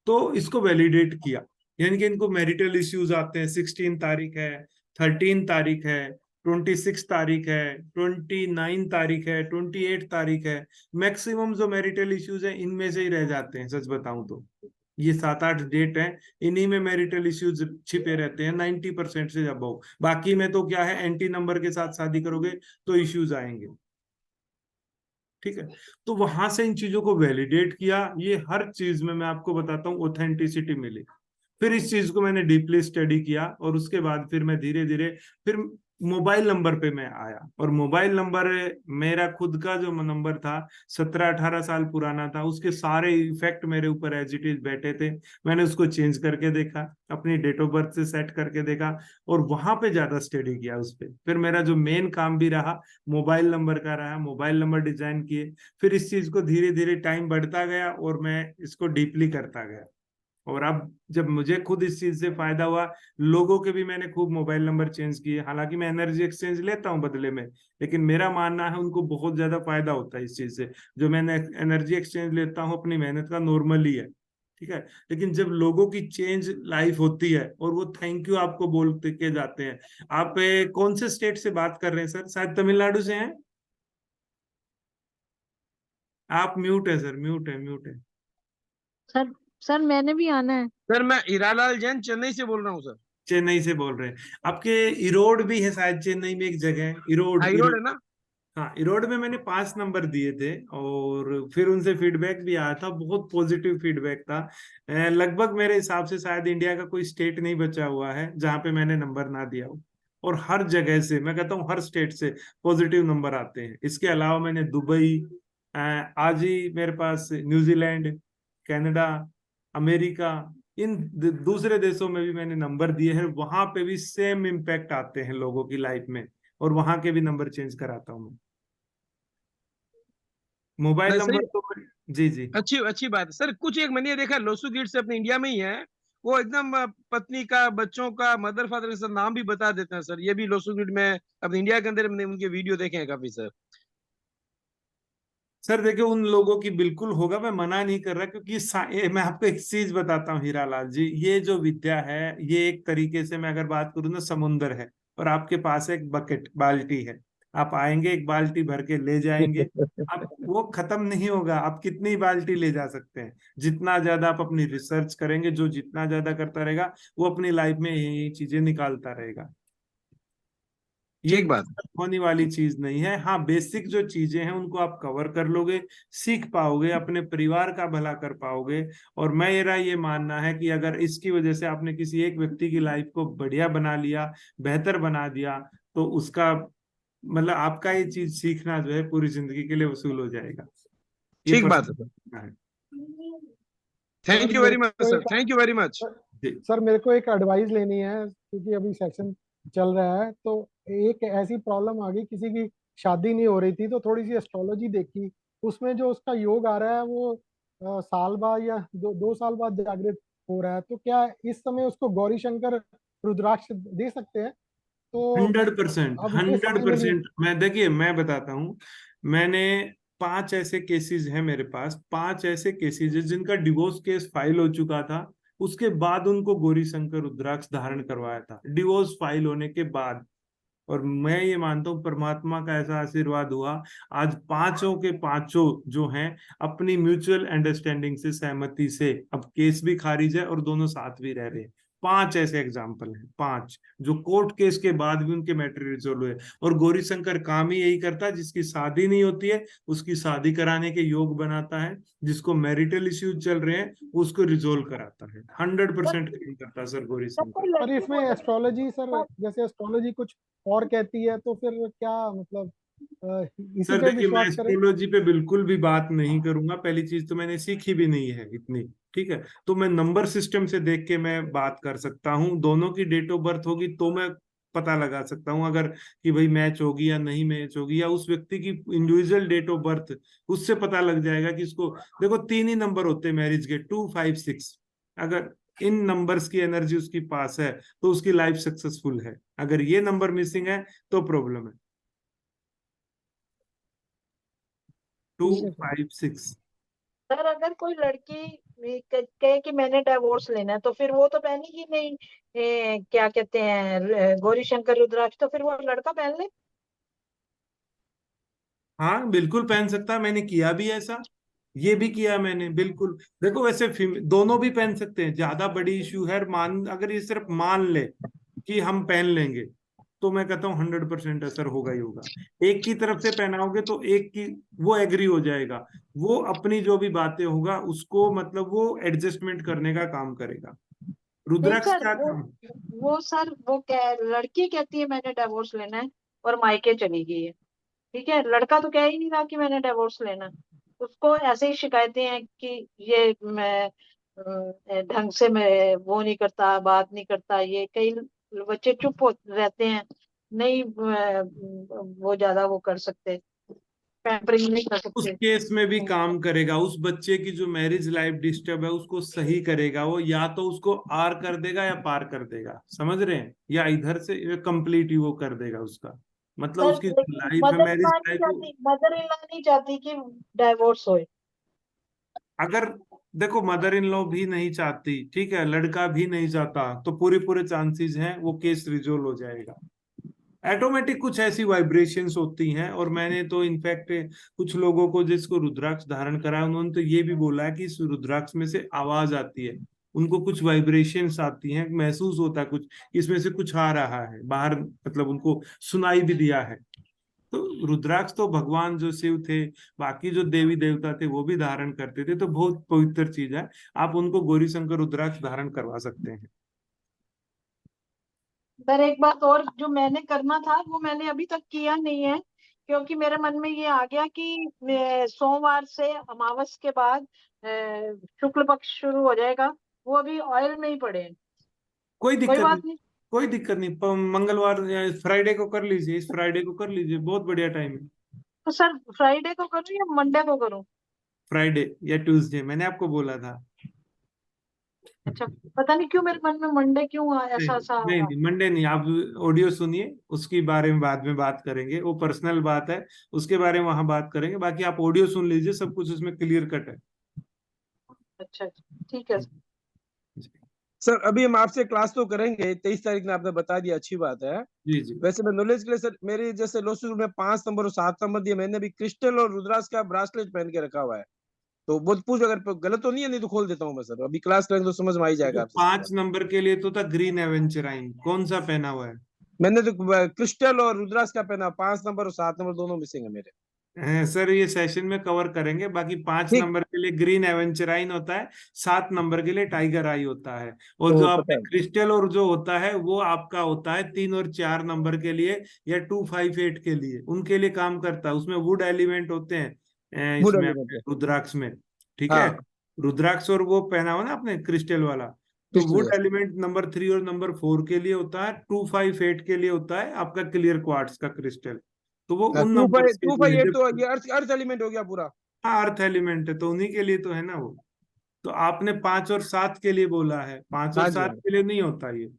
तो इसको वैलिडेट किया, यानी कि इनको मैरिटल इश्यूज आते हैं। 16 तारीख है, 13 तारीख है, 26 तारीख है, 29 तारीख है, 28 तारीख है। मैक्सिमम जो मैरिटल इश्यूज है इनमें से ही रह जाते हैं, सच बताऊं तो ये 7-8 डेट हैं, इन्हीं में मैरिटल इश्यूज छिपे रहते हैं 90% से अबव। बाकी में तो क्या है, एंटी नंबर के साथ शादी करोगे तो इश्यूज आएंगे। ठीक है, तो वहां से इन चीजों को वैलिडेट किया। ये हर चीज में मैं आपको बताता हूँ ऑथेंटिसिटी मिली। फिर इस चीज को मैंने डीपली स्टडी किया, और उसके बाद फिर मैं धीरे धीरे फिर मोबाइल नंबर पे मैं आया। और मोबाइल नंबर मेरा खुद का जो नंबर था 17-18 साल पुराना था, उसके सारे इफेक्ट मेरे ऊपर एज इट इज बैठे थे। मैंने उसको चेंज करके देखा, अपनी डेट ऑफ बर्थ से सेट करके देखा, और वहां पे ज्यादा स्टडी किया उस पर। फिर मेरा जो मेन काम भी रहा मोबाइल नंबर का रहा, मोबाइल नंबर डिजाइन किए। फिर इस चीज को धीरे धीरे टाइम बढ़ता गया और मैं इसको डीपली करता गया। और अब जब मुझे खुद इस चीज से फायदा हुआ, लोगों के भी मैंने खूब मोबाइल नंबर चेंज किए। हालांकि मैं एनर्जी एक्सचेंज लेता हूँ बदले में, लेकिन मेरा मानना है उनको बहुत ज्यादा फायदा होता है इस चीज से। जो मैंने एनर्जी एक्सचेंज लेता हूँ अपनी मेहनत का नॉर्मली है। ठीक है, लेकिन जब लोगों की चेंज लाइफ होती है और वो थैंक यू आपको बोलते के जाते हैं। आप कौन से स्टेट से बात कर रहे हैं सर? शायद तमिलनाडु से हैं आप। म्यूट है सर, म्यूट है, म्यूट है। सर सर मैंने भी आना है। सर मैं हीरालाल जैन चेन्नई से बोल रहा हूँ सर। चेन्नई से बोल रहे हैं? आपके इरोड भी है शायद, चेन्नई में एक जगह है इरोड। हाई रोड है ना? हाँ, इरोड में मैंने 5 नंबर दिए थे, और फिर उनसे फीडबैक भी आया था, बहुत पॉजिटिव फीडबैक था। लगभग मेरे हिसाब से शायद इंडिया का कोई स्टेट नहीं बचा हुआ है जहाँ पे मैंने नंबर ना दिया हो। और हर जगह से, मैं कहता हूँ हर स्टेट से पॉजिटिव नंबर आते हैं। इसके अलावा मैंने दुबई, आज ही मेरे पास न्यूजीलैंड, कनाडा, अमेरिका, इन दूसरे देशों में भी मैंने नंबर दिए हैं। वहां पे भी सेम इम्पैक्ट आते हैं लोगों की लाइफ में, और वहां के भी नंबर चेंज कराता हूँ मैं। मोबाइल नहीं, सही नंबर तो जी जी। अच्छी अच्छी बात है सर। कुछ एक मैंने देखा लोसू गिट से अपने इंडिया में ही है, वो एकदम पत्नी का, बच्चों का, मदर फादर का नाम भी बता देते हैं सर। ये भी लोसू गिट में अपने इंडिया के अंदर मैंने उनके वीडियो देखे हैं काफी सर। सर देखिए, उन लोगों की बिल्कुल होगा, मैं मना नहीं कर रहा, क्योंकि मैं आपको एक चीज बताता हूँ हीरालाल जी, ये जो विद्या है ये एक तरीके से मैं अगर बात करूँ ना, समुंदर है, और आपके पास एक बकेट बाल्टी है। आप आएंगे एक बाल्टी भर के ले जाएंगे, आप वो खत्म नहीं होगा। आप कितनी बाल्टी ले जा सकते हैं? जितना ज्यादा आप अपनी रिसर्च करेंगे, जो जितना ज्यादा करता रहेगा वो अपनी लाइफ में यही चीजें निकालता रहेगा। ये ठीक बात है। होने वाली चीज नहीं है। हाँ, बेसिक जो चीजें हैं उनको आप कवर कर लोगे, सीख पाओगे, अपने परिवार का भला कर पाओगे। और मेरा ये मानना है कि अगर इसकी वजह से आपने किसी एक व्यक्ति की लाइफ को बढ़िया बना लिया, बेहतर बना दिया, तो उसका मतलब आपका ये चीज सीखना जो है पूरी जिंदगी के लिए वसूल हो जाएगा। ये ठीक बात है सर। पर्सनल है थैंक सर यू मेरे वेरी मच को सर, एक थैंक यू वेरी मच। जी। सर मेरे को एक एडवाइस लेनी है, क्योंकि अभी सेशन चल रहा है। तो एक ऐसी प्रॉब्लम आ गई, किसी की शादी नहीं हो रही थी, तो थोड़ी सी एस्ट्रोलॉजी देखी। उसमें जो उसका योग आ रहा है वो साल बाद या 2 साल बाद जागृत हो रहा है। तो क्या इस समय उसको गौरी शंकर रुद्राक्ष दे सकते हैं? तो 100%, अब ये हंड्रेड समझ में नहीं। परसेंट मैं देखिए मैं बताता हूँ। मैंने 5 ऐसे केसेस हैं मेरे पास, 5 ऐसे केसेस हैं जिनका डिवोर्स केस फाइल हो चुका था, उसके बाद उनको गौरी शंकर रुद्राक्ष धारण करवाया था, डिवोर्स फाइल होने के बाद। और मैं ये मानता हूँ परमात्मा का ऐसा आशीर्वाद हुआ, आज पांचों के पांचों जो हैं अपनी म्यूचुअल अंडरस्टैंडिंग से, सहमति से, अब केस भी खारिज है और दोनों साथ भी रह रहे हैं। 5 ऐसे एग्जाम्पल हैं, 5 जो कोर्ट केस के बाद भी उनके मैटर रिजोल्व हुए। और गौरीशंकर काम ही यही करता है, जिसकी शादी नहीं होती है उसकी शादी कराने के योग बनाता है, जिसको मैरिटल इश्यूज चल रहे हैं उसको रिजोल्व कराता है। 100% काम करता है सर गौरीशंकर। पर इसमें एस्ट्रोलॉजी सर, जैसे एस्ट्रोलॉजी कुछ और कहती है, तो फिर क्या मतलब इसी सर पे देखिए, मैं विश्वास करें? एस्ट्रोलॉजी पे बिल्कुल भी बात नहीं करूंगा। पहली चीज तो मैंने सीखी भी नहीं है इतनी, ठीक है। तो मैं नंबर सिस्टम से देख के मैं बात कर सकता हूँ। दोनों की डेट ऑफ बर्थ होगी तो मैं पता लगा सकता हूँ अगर कि भाई मैच होगी या नहीं मैच होगी, या उस व्यक्ति की इंडिविजुअल डेट ऑफ बर्थ, उससे पता लग जाएगा कि इसको। देखो 3 ही नंबर होते हैं मैरिज के, 2, 5, 6। अगर इन नंबर्स की एनर्जी उसकी पास है तो उसकी लाइफ सक्सेसफुल है। अगर ये नंबर मिसिंग है तो प्रॉब्लम है। 2, ठीक है सर। 5, 6। सर अगर कोई लड़की कहे कि मैंने डिवोर्स लेना है, तो फिर वो तो पहनेगी नहीं क्या कहते हैं गौरी शंकर रुद्राक्ष, तो फिर वो लड़का पहन ले। हाँ बिल्कुल पहन सकता है, मैंने किया भी ऐसा, ये भी किया मैंने बिल्कुल। देखो वैसे दोनों भी पहन सकते हैं, ज्यादा बड़ी इशू है। मान अगर ये सिर्फ मान ले कि हम पहन लेंगे तो मैं कहता हूँ 100% असर होगा ही होगा। एक की तरफ से पहनाओगे तो एक की वो एग्री हो जाएगा, वो अपनी जो भी बातें होगा उसको मतलब वो एडजस्टमेंट करने का काम करेगा। नहीं रुद्राक्ष सर, क्या वो काम। वो सर वो लड़की कहती है मैंने डिवोर्स लेना है और मायके चली गई है, ठीक है। लड़का तो कह ही नहीं रहा कि मैंने डिवोर्स लेना है। उसको ऐसे ही शिकायतें हैं कि ये मैं ढंग से मैं वो नहीं करता, बात नहीं करता। ये कई बच्चे चुप हो रहते हैं, नहीं वो ज्यादा वो कर सकते, पैम्परिंग नहीं कर उस सकते। केस में भी काम करेगा, उस बच्चे की जो मैरिज लाइफ डिस्टर्ब है उसको सही करेगा वो। या तो उसको आर कर देगा या पार कर देगा, समझ रहे हैं, या इधर से कंप्लीट ही वो कर देगा उसका। मतलब सर उसकी लेकिन लाइफ है मदर इन मैरिज लॉ नहीं लाइफ। चाहती, मदर इन लॉ नहीं चाहती कि डाइवोर्स होए। अगर देखो मदर इन लॉ भी नहीं चाहती, ठीक है, लड़का भी नहीं चाहता, तो पूरे पूरे चांसेस हैं वो केस रिजोल्व हो जाएगा ऑटोमेटिक। कुछ ऐसी वाइब्रेशंस होती हैं। और मैंने तो इनफैक्ट कुछ लोगों को जिसको रुद्राक्ष धारण करा है उन्होंने तो ये भी बोला है कि इस रुद्राक्ष में से आवाज आती है, उनको कुछ वाइब्रेशंस आती हैं, महसूस होता है कुछ इसमें से कुछ आ रहा है बाहर, मतलब उनको सुनाई भी दिया है। तो रुद्राक्ष तो भगवान जो शिव थे, बाकी जो देवी देवता थे वो भी धारण करते थे, तो बहुत पवित्र चीज है। आप उनको गौरी शंकर रुद्राक्ष धारण करवा सकते हैं। पर एक बात और, जो मैंने करना था वो मैंने अभी तक किया नहीं है, क्योंकि मेरे मन में ये आ गया कि सोमवार से अमावस के बाद शुक्ल पक्ष शुरू हो जाएगा। वो अभी ऑयल में ही पड़े हैं। कोई कोई दिक्कत नहीं, बात नहीं। कोई दिक्कत नहीं। मंगलवार या फ्राइडे को कर लीजिए, इस फ्राइडे को कर लीजिए, बहुत बढ़िया टाइम है। तो सर फ्राइडे को करूँ या मंडे को करूँ? फ्राइडे या ट्यूसडे मैंने आपको बोला था। अच्छा, पता नहीं क्यों मेरे मन में मंडे क्यों नहीं ऐसा सा आ नहीं रहा। नहीं, मंडे नहीं। आप ऑडियो सुनिए, उसके बारे में बाद में बात करेंगे, वो पर्सनल बात है, उसके बारे में वहां बात करेंगे। बाकी आप ऑडियो सुन लीजिए, सब कुछ उसमें क्लियर कट है। अच्छा अच्छा, ठीक है। सर अभी हम आपसे क्लास तो करेंगे, 23 तारीख ने आपने बता दिया, अच्छी बात है। जी जी। वैसे मैं नॉलेज के लिए सर, मेरी जैसे लोसूर में 5 नंबर और 7 नंबर दिए, मैंने भी क्रिस्टल और रुद्राक्ष का ब्रासलेट पहन के रखा हुआ है। तो बहुत पूछ, अगर गलत तो नहीं है, नहीं तो खोल देता हूँ मैं सर। अभी क्लास करेंगे तो समझ में आ ही तो जाएगा आपसे सब 5 बात। नंबर के लिए तो था ग्रीन एवेंचराइन, कौन सा पहना हुआ है? मैंने तो क्रिस्टल और रुद्राक्ष का पहना, 5 नंबर और 7 नंबर दोनों मिसिंग है मेरे। सर ये सेशन में कवर करेंगे। बाकी 5 ठीक, नंबर के लिए ग्रीन एवेंचराइन होता है, 7 नंबर के लिए टाइगर आई होता है। और जो तो पता आपने है। क्रिस्टल और जो होता है वो आपका होता है 3 और 4 नंबर के लिए, या 2, 5, 8 के लिए, उनके लिए काम करता है। उसमें वुड एलिमेंट होते हैं गुड इसमें एलिमेंट अपने है। रुद्राक्ष में, ठीक है। हाँ, रुद्राक्ष और वो पहना हुआ ना आपने क्रिस्टल वाला, तो crystal would yes. Element number 3 और नंबर 4 के लिए होता है, 2, 5, 8 के लिए होता है आपका क्लियर क्वार्ट्ज का क्रिस्टल। तो वो हाँ, उन टू नंबर्स फाइव के टू लिए फाइव है एट तो जब। ये अर्थ एलिमेंट हो गया पूरा। हाँ अर्थ एलिमेंट है तो उन्हीं के लिए तो है ना वो। तो आपने 5 और 7 के लिए बोला है, 5 और हाँ जी, 7 हाँ। के लिए नहीं होता ये,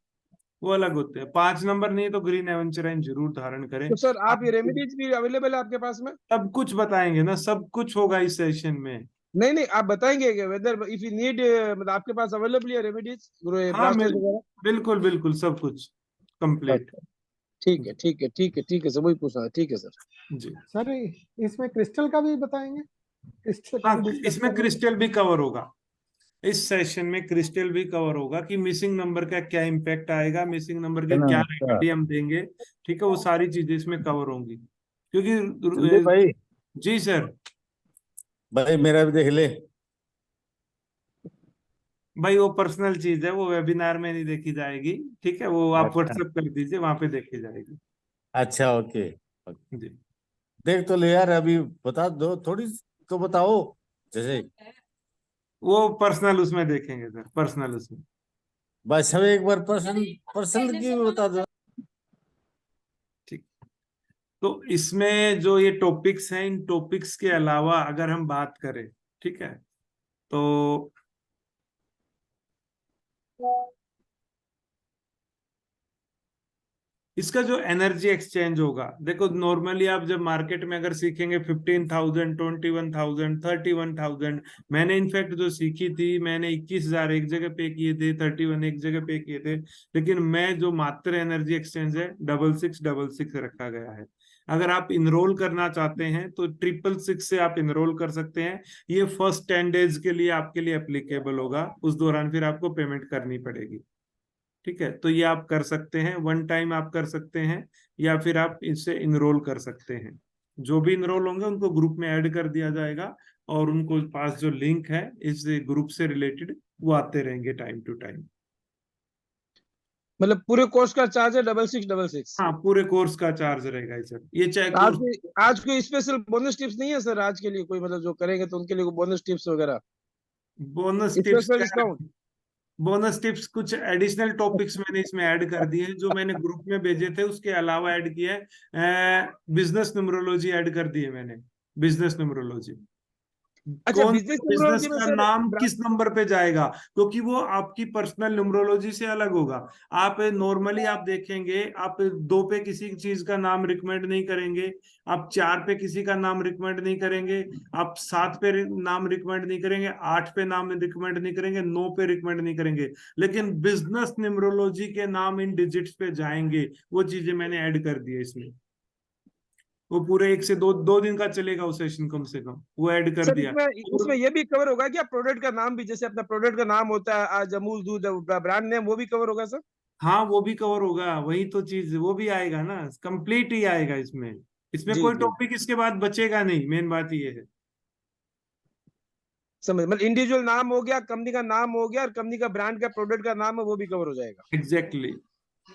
वो अलग होते हैं। 5 नंबर नहीं तो ग्रीन एवेंचराइन जरूर धारण करें तो सर आप आप। ये रेमेडीज भी अवेलेबल है आपके पास में? सब कुछ बताएंगे ना, सब कुछ होगा इस सेशन में। नहीं नहीं, आप बताएंगे कि वेदर इफ यू नीड, मतलब आपके पास अवेलेबल है रेमेडीज, हाँ ब्रासलेट वगैरह? बिल्कुल बिल्कुल सब कुछ कंप्लीट। अच्छा, ठीक है ठीक है ठीक है ठीक है सर, वही पूछना है, ठीक है सर। जी सर इसमें क्रिस्टल का भी बताएंगे, क्रिस्टल का हाँ, भी डिस्कस इसमें कर लेंगे। क्रिस्टल भी कवर होगा। इस सेशन में क्रिस्टल भी कवर होगा कि मिसिंग नंबर का क्या इम्पैक्ट आएगा, मिसिंग नंबर के क्या रेमेडी हम देंगे, ठीक है, वो सारी चीजें इसमें कवर होंगी। संदीप भाई, क्योंकि जी सर, भाई मेरा भी देख ले। भाई वो पर्सनल चीज है, वो वेबिनार में नहीं देखी जाएगी, ठीक है, वो आप अच्छा, व्हाट्सएप कर दीजिए, वहां पे देखी जाएगी। अच्छा, ओके। जी, देख तो ले यार, अभी बता दो थोड़ी तो बताओ, जैसे वो पर्सनल उसमें देखेंगे सर, पर्सनल उसमें। बस हमें एक बार पर्सन पर्सन की भी बता दो। ठीक, तो इसमें जो ये टॉपिक्स हैं, इन टॉपिक्स के अलावा अगर हम बात करें, ठीक है, तो इसका जो एनर्जी एक्सचेंज होगा, देखो नॉर्मली आप जब मार्केट में अगर सीखेंगे 15,000, 21,000, 31,000, मैंने इनफैक्ट जो सीखी थी, मैंने 21,000 एक जगह पे किए थे, 31 एक जगह पे किए थे, लेकिन मैं जो मात्र एनर्जी एक्सचेंज है 6666 रखा गया है। अगर आप इनरोल करना चाहते हैं तो 666 से आप इनरोल कर सकते हैं। ये फर्स्ट 10 डेज के लिए आपके लिए एप्लीकेबल होगा, उस दौरान फिर आपको पेमेंट करनी पड़ेगी, ठीक है। तो ये आप कर सकते हैं, वन टाइम आप कर सकते हैं, या फिर आप इससे इनरोल कर सकते हैं। जो भी इनरोल होंगे उनको ग्रुप में ऐड कर दिया जाएगा, और उनको पास जो लिंक है इस ग्रुप से रिलेटेड वो आते रहेंगे टाइम टू टाइम। मतलब पूरे कोर्स का चार्ज है 6666। हाँ, पूरे कोर्स का चार्ज रहेगा ये सर, ये चाहे आज कोर्स। आज कोई स्पेशल बोनस टिप्स नहीं है सर आज के लिए, कोई मतलब जो करेंगे तो उनके लिए कोई बोनस टिप्स वगैरह, बोनस टिप्स स्पेशल का, डिस्काउंट? बोनस टिप्स कुछ एडिशनल टॉपिक्स मैंने इसमें ऐड कर दिए हैं, जो मैंने ग्रुप में भेजे थे उसके अलावा ऐड किया है। बिजनेस न्यूमरोलॉजी ऐड कर दी है मैंने, बिजनेस न्यूमरोलॉजी, अच्छा, कौन बिजनेस बिजनेस न्यूमरोलॉजी में का सर नाम किस नंबर पे जाएगा, क्योंकि वो आपकी पर्सनल न्यूमरोलॉजी से अलग होगा। आप नॉर्मली आप देखेंगे, आप 2 पे किसी चीज का नाम रिकमेंड नहीं करेंगे, आप 4 पे किसी का नाम रिकमेंड नहीं करेंगे, आप 7 पे नाम रिकमेंड नहीं करेंगे, 8 पे नाम रिकमेंड नहीं करेंगे, 9 पे रिकमेंड नहीं करेंगे, लेकिन बिजनेस न्यूमरोलॉजी के नाम इन डिजिट्स पे जाएंगे। वो चीजें मैंने ऐड कर दी है इसमें। वो पूरे 1 से 2 दिन का चलेगा वो सेशन, कम से कम वो ऐड कर सर दिया। इसमें और इसमें ये भी कवर होगा क्या, प्रोडक्ट का नाम भी, जैसे अपना प्रोडक्ट का नाम होता है आज अमूल दूध ब्रांड नेम, वो भी कवर होगा सर? हाँ, वो भी कवर होगा, वही तो चीज, वो भी आएगा ना, कंप्लीट ही आएगा इसमें। इसमें जी कोई जी, टॉपिक इसके बाद बचेगा नहीं, मेन बात ये है। समझ, मतलब इंडिविजुअल नाम हो गया, कंपनी का नाम हो गया, और कंपनी का ब्रांड का प्रोडक्ट का नाम है वो भी कवर हो जाएगा। Exactly exactly.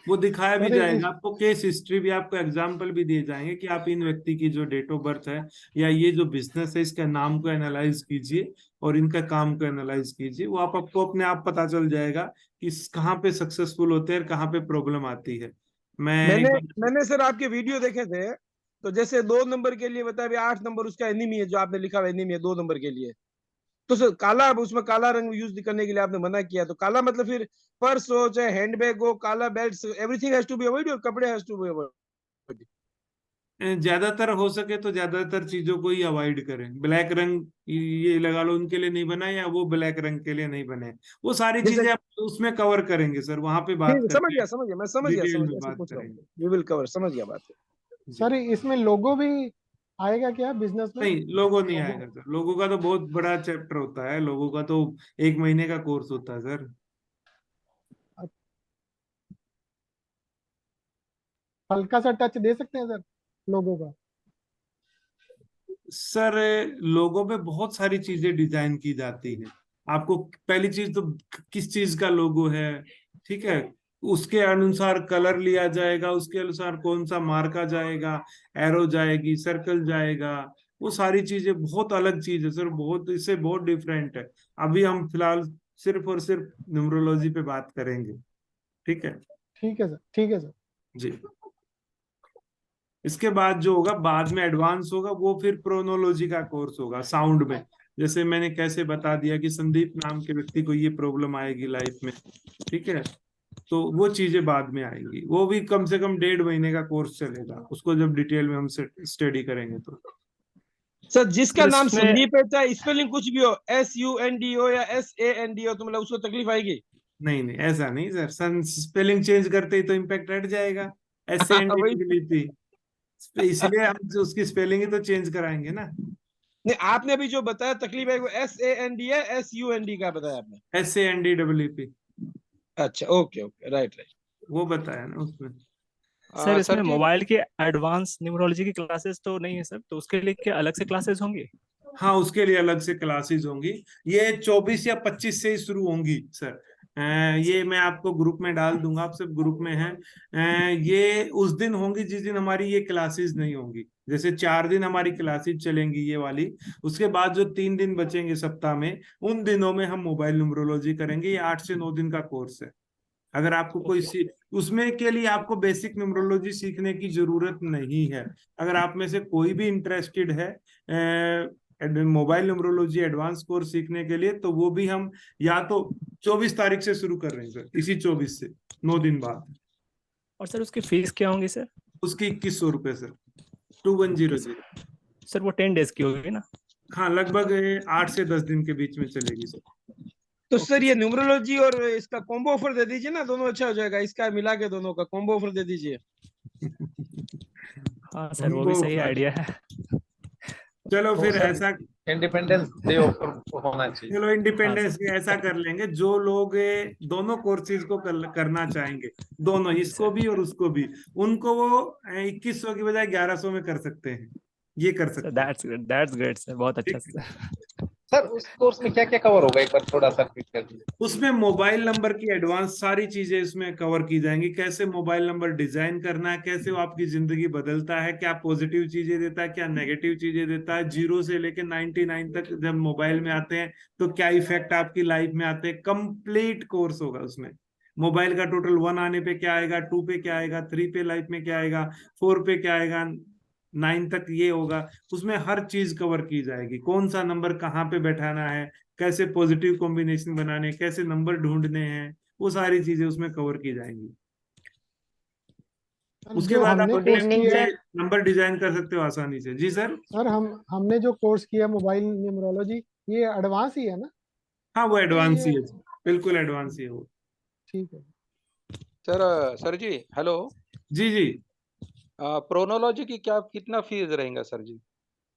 वो दिखाया भी सर जाएगा आपको, केस हिस्ट्री भी, आपको एग्जाम्पल भी दिए जाएंगे कि आप इन व्यक्ति की जो डेट ऑफ बर्थ है या ये जो बिजनेस है इसका नाम को एनालाइज कीजिए और इनका काम को एनालाइज कीजिए, वो आपको अपने आप पता चल जाएगा कि कहाँ पे सक्सेसफुल होते हैं और कहाँ पे प्रॉब्लम आती है। मैं मैंने एक बार, मैंने सर आपके वीडियो देखे थे, तो जैसे 2 नंबर के लिए बताया 8 नंबर उसका एनिमी है, जो आपने लिखा हुआ एनिमी है 2 नंबर के लिए, तो सर काला, उसमें काला रंग यूज करने के लिए आपने मना किया, तो काला मतलब फिर पर्स हो चाहे हैंडबैग हो, काला belt, everything has to be avoid, और कपड़े हैज टू बी अवॉइड? ज्यादातर हो सके तो ज्यादातर चीजों को ही अवॉइड करें। ब्लैक रंग ये लगा लो उनके लिए नहीं बना, या वो ब्लैक रंग के लिए नहीं बने, वो सारी जैसे चीजें आप उसमें कवर करेंगे सर, वहां पे ठीक बात है, करके समझ गया, मैं समझ गया, डिटेल में ऐसे बात पूछ रहा करेंगे। हूँ, वी विल कवर, समझ गया बात। जी, सर इसमें लोगो भी आएगा क्या बिजनेस में? नहीं लोगो नहीं लोगो आएगा सर, लोगों का तो बहुत बड़ा चैप्टर होता है, लोगों का तो 1 महीने का कोर्स होता है सर। हल्का सा टच दे सकते हैं सर लोगो का? सर लोगों में बहुत सारी चीजें डिजाइन की जाती है। आपको पहली चीज तो किस चीज का लोगो है, ठीक है, उसके अनुसार कलर लिया जाएगा, उसके अनुसार कौन सा मार्का जाएगा, एरो जाएगी, सर्कल जाएगा, वो सारी चीजें बहुत अलग चीज है सर, बहुत इससे बहुत डिफरेंट है। अभी हम फिलहाल सिर्फ और सिर्फ न्यूमरोलॉजी पे बात करेंगे, ठीक है। ठीक है सर, ठीक है सर। जी, इसके बाद जो होगा बाद में एडवांस होगा, वो फिर प्रोनोलॉजी का कोर्स होगा साउंड में। जैसे मैंने कैसे बता दिया कि संदीप नाम के व्यक्ति को ये प्रॉब्लम आएगी लाइफ में, ठीक है, तो वो चीजें बाद में आएंगी। वो भी कम से कम 1.5 महीने का कोर्स चलेगा, उसको जब डिटेल में हम स्टडी करेंगे तो। सर जिसका सर नाम इसमें संदीप है, चाहे स्पेलिंग कुछ भी हो, SUND हो या SAND हो, तो मतलब उसको तकलीफ आएगी? नहीं नहीं, ऐसा नहीं सर, सन स्पेलिंग चेंज करते ही तो इम्पैक्ट हट जाएगा, ऐसे एंड वही, निकली थी, इसलिए हम उसकी स्पेलिंग ही तो चेंज कराएंगे ना। नहीं, आपने अभी जो बताया तकलीफ है वो SAND है, SUND का बताया आपने? SANDPP अच्छा, ओके ओके, राइट राइट। वो बताया ना उसमें। सर इसमें सर जी, मोबाइल की एडवांस न्यूमरोलॉजी की क्लासेस तो नहीं है सर, तो उसके लिए क्या अलग से क्लासेस होंगी? हाँ, उसके लिए अलग से क्लासेस होंगी। ये 24 या 25 से ही शुरू होंगी सर। ये मैं आपको ग्रुप में डाल दूंगा, आप सब ग्रुप में हैं। ये उस दिन होंगी जिस दिन हमारी ये क्लासेस नहीं होंगी। जैसे 4 दिन हमारी क्लासेस चलेंगी ये वाली, उसके बाद जो 3 दिन बचेंगे सप्ताह में, उन दिनों में हम मोबाइल न्यूमरोलॉजी करेंगे। ये 8 से 9 दिन का कोर्स है। अगर आपको कोई उसमें के लिए आपको बेसिक न्यूमरोलॉजी सीखने की जरूरत नहीं है। अगर आप में से कोई भी इंटरेस्टेड है मोबाइल न्यूमरोलॉजी एडवांस कोर्स सीखने के लिए, तो वो भी हम या तो 24 तारीख से शुरू कर रहे हैं सर, इसी 24 से 9 दिन बाद। और सर उसकी फीस क्या होंगी सर? उसकी 2100 रुपये सर, 2100। सर वो 10 डेज की होगी ना? हाँ, लगभग 8 से 10 दिन के बीच में चलेगी सर। तो सर ये न्यूमरोलॉजी और इसका कॉम्बो ऑफर दे दीजिए ना, दोनों अच्छा हो जाएगा, इसका मिला के दोनों का कॉम्बो ऑफर दे दीजिए। हाँ सर, वो भी सही आइडिया है। चलो तो फिर सर ऐसा, इंडिपेंडेंस डे ऑफर होना चाहिए। चलो इंडिपेंडेंस डे ऐसा कर लेंगे, जो लोग दोनों कोर्सेज को करना चाहेंगे, दोनों, इसको भी और उसको भी, उनको वो 2100 की बजाय 1100 में कर सकते हैं। ये कर सर सकते हैं। दैट्स ग्रेट सर, बहुत अच्छा ठीक है। सर। सर उस कोर्स में क्या क्या कवर होगा, एक बार थोड़ा सा रिपीट कर दीजिए। उसमें मोबाइल नंबर की एडवांस सारी चीजें इसमें कवर की जाएंगी। कैसे मोबाइल नंबर डिजाइन करना है, कैसे वो आपकी जिंदगी बदलता है, क्या पॉजिटिव चीजें देता है, क्या नेगेटिव चीजें देता है, 0 से लेकर 99 तक जब मोबाइल में आते हैं तो क्या इफेक्ट आपकी लाइफ में आते हैं। कंप्लीट कोर्स होगा उसमें। मोबाइल का टोटल 1 आने पे क्या आएगा, 2 पे क्या आएगा, 3 पे लाइफ में क्या आएगा, 4 पे क्या आएगा, 9 तक ये होगा। उसमें हर चीज कवर की जाएगी। कौन सा नंबर कहाँ पे बैठाना है, कैसे पॉजिटिव कॉम्बिनेशन बनाने, कैसे नंबर ढूंढने हैं, वो सारी चीजें उसमें कवर की जाएंगी। उसके जो बाद आप हमने कोर्स किया है नंबर डिजाइन कर सकते हो आसानी से। जी सर। सर, हमने जो कोर्स किया मोबाइल न्यूमरोलॉजी, ये एडवांस ही है ना? हाँ, वो तो एडवांस ही ये है, बिल्कुल एडवांस ही है वो। ठीक है। सर जी, हेलो। जी जी प्रोनोलॉजी की क्या कितना फीस रहेगा सर जी?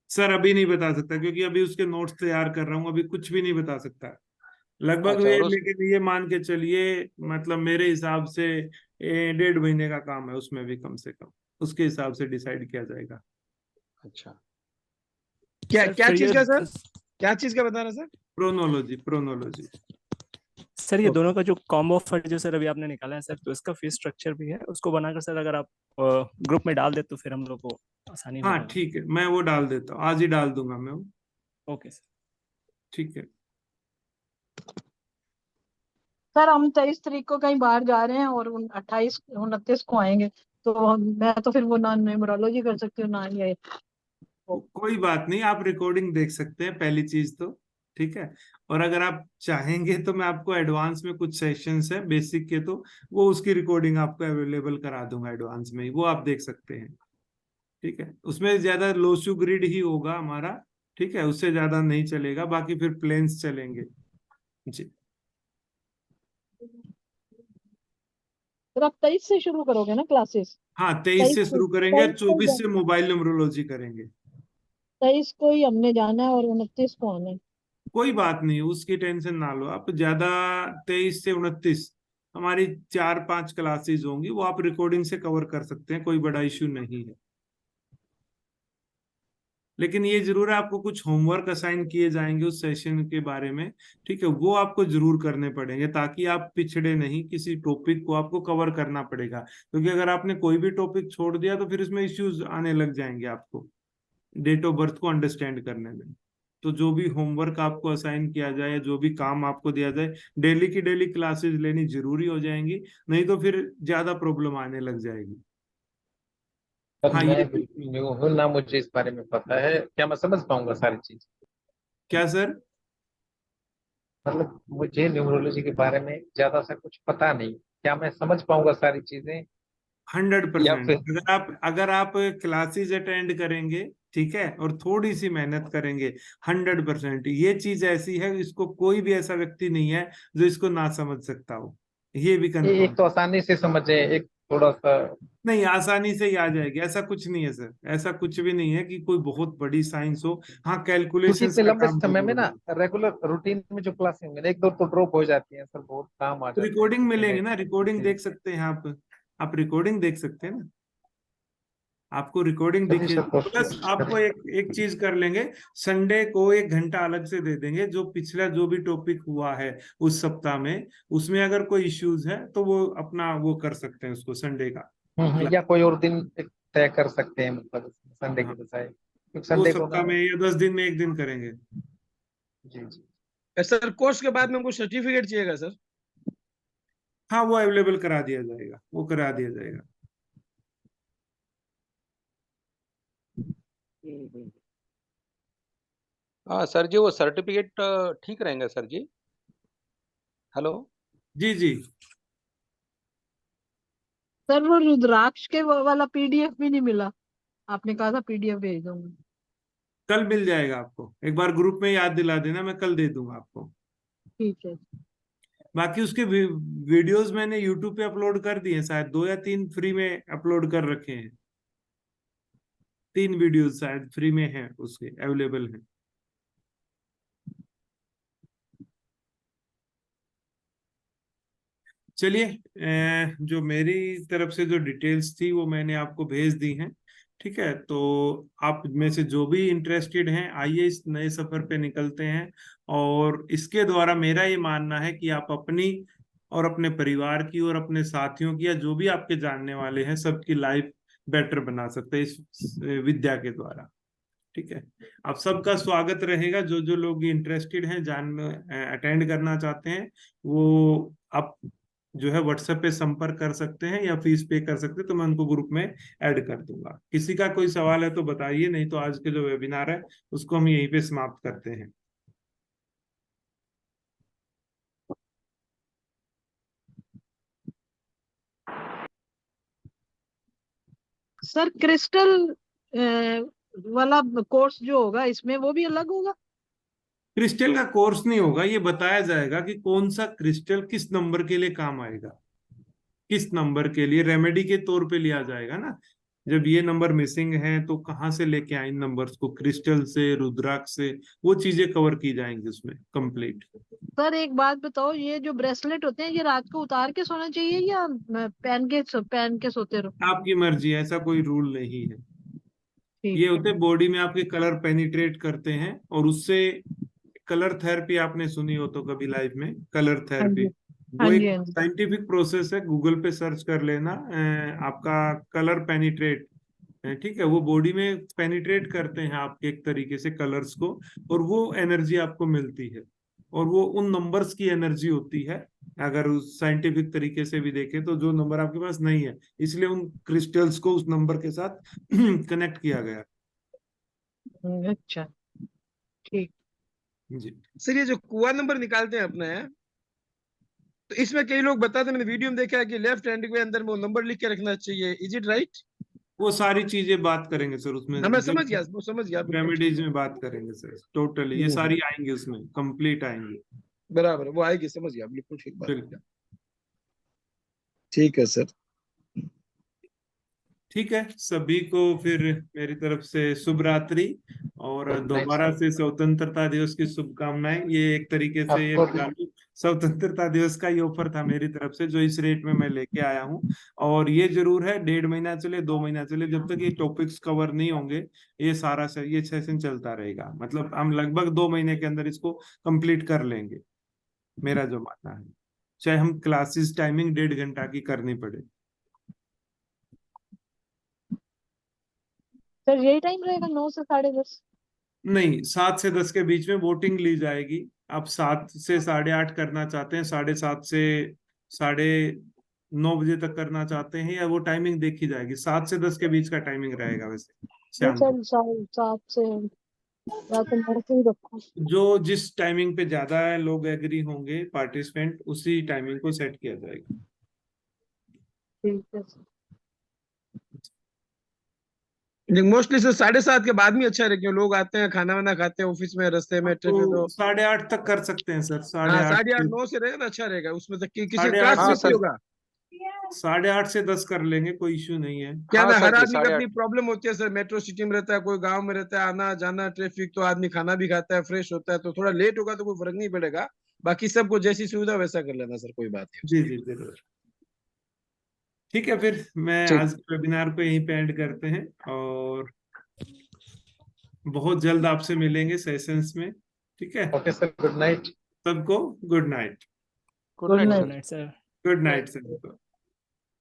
सर, अभी नहीं बता सकता क्योंकि अभी उसके नोट्स तैयार कर रहा हूँ, अभी कुछ भी नहीं बता सकता। लगभग अच्छा, ये, और लेकिन ये मान के चलिए, मतलब मेरे हिसाब से 1.5 महीने का काम है, उसमें भी कम से कम उसके हिसाब से डिसाइड किया जाएगा। अच्छा, क्या सर क्या फिर चीज ये का सर, क्या चीज का बता रहे सर? प्रोनोलॉजी। सर ये दोनों का जो कॉम्बो ऑफर जो सर अभी आपने निकाला है सर, तो इसका फीस स्ट्रक्चर भी है, उसको बनाकर सर अगर आप ग्रुप में डाल दे तो फिर हम लोग को आसानी हो हाँ जाएगा। ठीक है, मैं वो डाल देता हूँ, आज ही डाल दूंगा मैं वो। Okay sir. ठीक है। सर हम 23 तारीख को कहीं बाहर जा रहे हैं और 28 29 को आएंगे, तो मैं तो फिर वो ना न्यूमरोलॉजी कर सकती हूँ ना ये। कोई बात नहीं, आप रिकॉर्डिंग देख सकते हैं पहली चीज तो। ठीक है। और अगर आप चाहेंगे तो मैं आपको एडवांस में कुछ सेशंस है बेसिक के, तो वो उसकी रिकॉर्डिंग आपको अवेलेबल करा दूंगा एडवांस में ही, वो आप देख सकते हैं। ठीक है। उसमें ज्यादा लोसू ग्रिड ही होगा हमारा। ठीक है, उससे ज्यादा नहीं चलेगा, बाकी फिर प्लेन्स चलेंगे। जी फिर आप 23 से शुरू करोगे ना क्लासेस? हाँ, 23 से शुरू करेंगे, 24 से मोबाइल न्यूमरोलॉजी करेंगे। 23 को ही हमने जाना है और 29 को आना है। कोई बात नहीं, उसकी टेंशन ना लो आप ज्यादा। 23 से 29 हमारी 4-5 क्लासेस होंगी, वो आप रिकॉर्डिंग से कवर कर सकते हैं, कोई बड़ा इश्यू नहीं है। लेकिन ये जरूर है, आपको कुछ होमवर्क असाइन किए जाएंगे उस सेशन के बारे में। ठीक है, वो आपको जरूर करने पड़ेंगे ताकि आप पिछड़े नहीं, किसी टॉपिक को आपको कवर करना पड़ेगा, क्योंकि अगर आपने कोई भी टॉपिक छोड़ दिया तो फिर इसमें इश्यूज आने लग जाएंगे आपको डेट ऑफ बर्थ को अंडरस्टैंड करने में। तो जो भी होमवर्क आपको असाइन किया जाए, जो भी काम आपको दिया जाए, डेली की डेली क्लासेस लेनी जरूरी हो जाएंगी, नहीं तो फिर ज्यादा प्रॉब्लम आने लग जाएगी। सर हाँ, ये मैं बिल्कुल न्यू हूँ ना, मुझे इस बारे में पता है, क्या मैं समझ पाऊंगा सारी चीज? क्या सर? मतलब मुझे न्यूमरोलॉजी के बारे में ज्यादा सा कुछ पता नहीं, क्या मैं समझ पाऊंगा सारी चीजें? या 100%। फिर अगर आप क्लासेस अटेंड करेंगे, ठीक है, और थोड़ी सी मेहनत करेंगे, 100% ये चीज ऐसी है, इसको कोई भी ऐसा व्यक्ति नहीं है जो इसको ना समझ सकता हो, ये भी एक कंफर्म। तो आसानी से समझे, एक थोड़ा सा नहीं, आसानी से ही आ जाएगी, ऐसा कुछ नहीं है सर, ऐसा कुछ भी नहीं है कि कोई बहुत बड़ी साइंस हो। हाँ, क्योंकि कैलकुलेशंस इतने का लंबे काम समय में जरूर ना है। रेगुलर रूटीन में जो क्लासेस में एक दो तो ड्रॉप हो जाती हैं सर, बहुत काम आ जाते हैं रिकॉर्डिंग क्योंकि मिलेंगे मैं ना, रिकॉर्डिंग देख सकते हैं आप रिकॉर्डिंग देख सकते हैं ना, आपको रिकॉर्डिंग चलिए दिखे। सर, प्लस कोशिश आपको करें। एक एक चीज कर लेंगे, संडे को 1 घंटा अलग से दे देंगे, जो पिछला जो भी टॉपिक हुआ है उस सप्ताह में, उसमें अगर कोई इश्यूज है तो वो अपना वो कर सकते हैं उसको संडे का क्लास। या कोई और दिन एक तय कर सकते हैं, मतलब संडे के हाँ, बजाय, क्योंकि वो संडे को ना। सप्ताह में या 10 दिन में 1 दिन करेंगे। जी जी। सर कोर्स के बाद में हमको सर्टिफिकेट चाहिएगा सर? हाँ, वो अवेलेबल करा दिया जाएगा, वो करा दिया जाएगा। हाँ सर जी, वो सर्टिफिकेट ठीक रहेंगे सर जी। हेलो। जी जी। सर वो रुद्राक्ष के वाला पीडीएफ भी नहीं मिला, आपने कहा था पीडीएफ भेज दूंगा। कल मिल जाएगा आपको, एक बार ग्रुप में याद दिला देना, मैं कल दे दूंगा आपको। ठीक है। बाकी उसके वीडियोस मैंने यूट्यूब पे अपलोड कर दिए हैं, शायद 2 या 3 फ्री में अपलोड कर रखे हैं। 3 वीडियोस शायद फ्री में हैं, उसके अवेलेबल हैं। चलिए, जो मेरी तरफ से जो डिटेल्स थी वो मैंने आपको भेज दी हैं। ठीक है, तो आप में से जो भी इंटरेस्टेड हैं, आइए इस नए सफर पे निकलते हैं। और इसके द्वारा मेरा ये मानना है कि आप अपनी और अपने परिवार की और अपने साथियों की या जो भी आपके जानने वाले हैं सबकी लाइफ बेटर बना सकते हैं इस विद्या के द्वारा। ठीक है, आप सबका स्वागत रहेगा। जो जो लोग इंटरेस्टेड हैं, अटेंड करना चाहते हैं, वो आप जो है व्हाट्सएप पे संपर्क कर सकते हैं या फीस पे कर सकते हैं, तो मैं उनको ग्रुप में ऐड कर दूंगा। किसी का कोई सवाल है तो बताइए, नहीं तो आज के जो वेबिनार है उसको हम यहीं पे समाप्त करते हैं। सर क्रिस्टल वाला कोर्स जो होगा इसमें, वो भी अलग होगा? क्रिस्टल का कोर्स नहीं होगा, ये बताया जाएगा कि कौन सा क्रिस्टल किस नंबर के लिए काम आएगा, किस नंबर के लिए रेमेडी के तौर पे लिया जाएगा ना। जब ये नंबर मिसिंग है तो कहाँ से लेके आए इन नंबर्स को, क्रिस्टल से, रुद्राक्ष से, वो चीजें कवर की जाएंगी उसमें कंप्लीट। सर एक बात बताओ, ये जो ब्रेसलेट होते हैं ये रात को उतार के सोना चाहिए या पहन के सोते रहो? आपकी मर्जी है, ऐसा कोई रूल नहीं है। ठीक ये है। होते बॉडी में आपके कलर पेनिट्रेट करते हैं, और उससे कलर थेरेपी आपने सुनी हो तो कभी लाइफ में, कलर हाँ थेरेपी, जी, हाँ वो जी, एक हाँ जी। साइंटिफिक प्रोसेस है, गूगल पे सर्च कर लेना। आपका कलर पेनिट्रेट, ठीक है, वो बॉडी में पेनिट्रेट करते हैं आपके एक तरीके से कलर्स को, और वो एनर्जी आपको मिलती है, और वो उन नंबर्स की एनर्जी होती है। अगर उस साइंटिफिक तरीके से भी देखें तो जो नंबर आपके पास नहीं है, इसलिए उन क्रिस्टल्स को उस नंबर के साथ कनेक्ट किया गया। अच्छा, ठीक। जी। सर ये जो कुआ नंबर निकालते हैं अपना है, तो इसमें कई लोग बताते हैं, मैंने वीडियो में देखा है कि लेफ्ट हैंड के अंदर वो नंबर लिख के रखना चाहिए, इज इट राइट? वो सारी चीजें बात करेंगे सर उसमें, हाँ मैं जो समझ गया, वो समझ गया, बिल्कुल ठीक रेमेडीज है। में बात करेंगे सर, टोटली ये हम्म, सारी आएंगी उसमें, कंप्लीट आएंगी। बराबर वो आएगी, समझ गया, बिल्कुल ठीक बात है। बिल्कुल। ठीक है सर। ठीक है, सभी को फिर मेरी तरफ से शुभ रात्रि, और नाइट दोबारा सर, से स्वतंत्रता दिवस की शुभकामनाएं। ये एक तरीके से ये आपको भी। लगा लो, स्वतंत्रता दिवस का ही ऑफर था मेरी तरफ से, जो इस रेट में मैं लेके आया हूँ। और ये जरूर है, 1.5 महीना चले, 2 महीना चले, जब तक ये टॉपिक्स कवर नहीं होंगे, ये सारा ये सेशन चलता रहेगा। मतलब हम लगभग 2 महीने के अंदर इसको कंप्लीट कर लेंगे, मेरा जो मानना है, चाहे हम क्लासेस टाइमिंग 1.5 घंटा की करनी पड़े। सर यही टाइम रहेगा 9 से 10:30? नहीं, 7 से 10 के बीच में वोटिंग ली जाएगी। आप 7 से 8:30 करना चाहते हैं, 7:30 से 9:30 तक करना चाहते हैं, या वो टाइमिंग देखी जाएगी। 7 से 10 के बीच का टाइमिंग रहेगा वैसे नहीं शाम को। सर, 7 से, या तो 9 से ही रखो। जो जिस टाइमिंग पे ज्यादा लोग एग्री होंगे पार्टिसिपेंट, उसी टाइमिंग को सेट किया जाएगा। ठीक है सर। मोस्टली सर 7:30 के बाद में अच्छा है, क्यों लोग आते हैं खाना वाना खाते हैं ऑफिस में, रास्ते में, ट्रेन में, तो तो 8:30 तक कर सकते हैं सर, हाँ 8:30 8:30 से 9 से रहेगा ना, अच्छा रहेगा, उसमें तक किसी 8:30 क्लास हाँ मिस से नहीं सर, होगा। 8:30 से 10 कर लेंगे, कोई इश्यू नहीं है। क्या हाँ ना, सर हर जी, आदमी की 8:30। अपनी प्रॉब्लम होती है सर। मेट्रो सिटी में रहता है, कोई गांव में रहता है, आना जाना ट्रैफिक, तो आदमी खाना भी खाता है, फ्रेश होता है, तो थोड़ा लेट होगा तो कोई फर्क नहीं पड़ेगा। बाकी सबको जैसी सुविधा वैसा कर लेना सर, कोई बात नहीं। जी जी जरूर। ठीक है, फिर मैं ठीक। आज वेबिनार को यहीं पे एंड करते हैं और बहुत जल्द आपसे मिलेंगे सेशंस में। ठीक है, ओके सर, गुड नाइट। सबको good night. Good good night night. Sir. Good night sir. Good night सबको।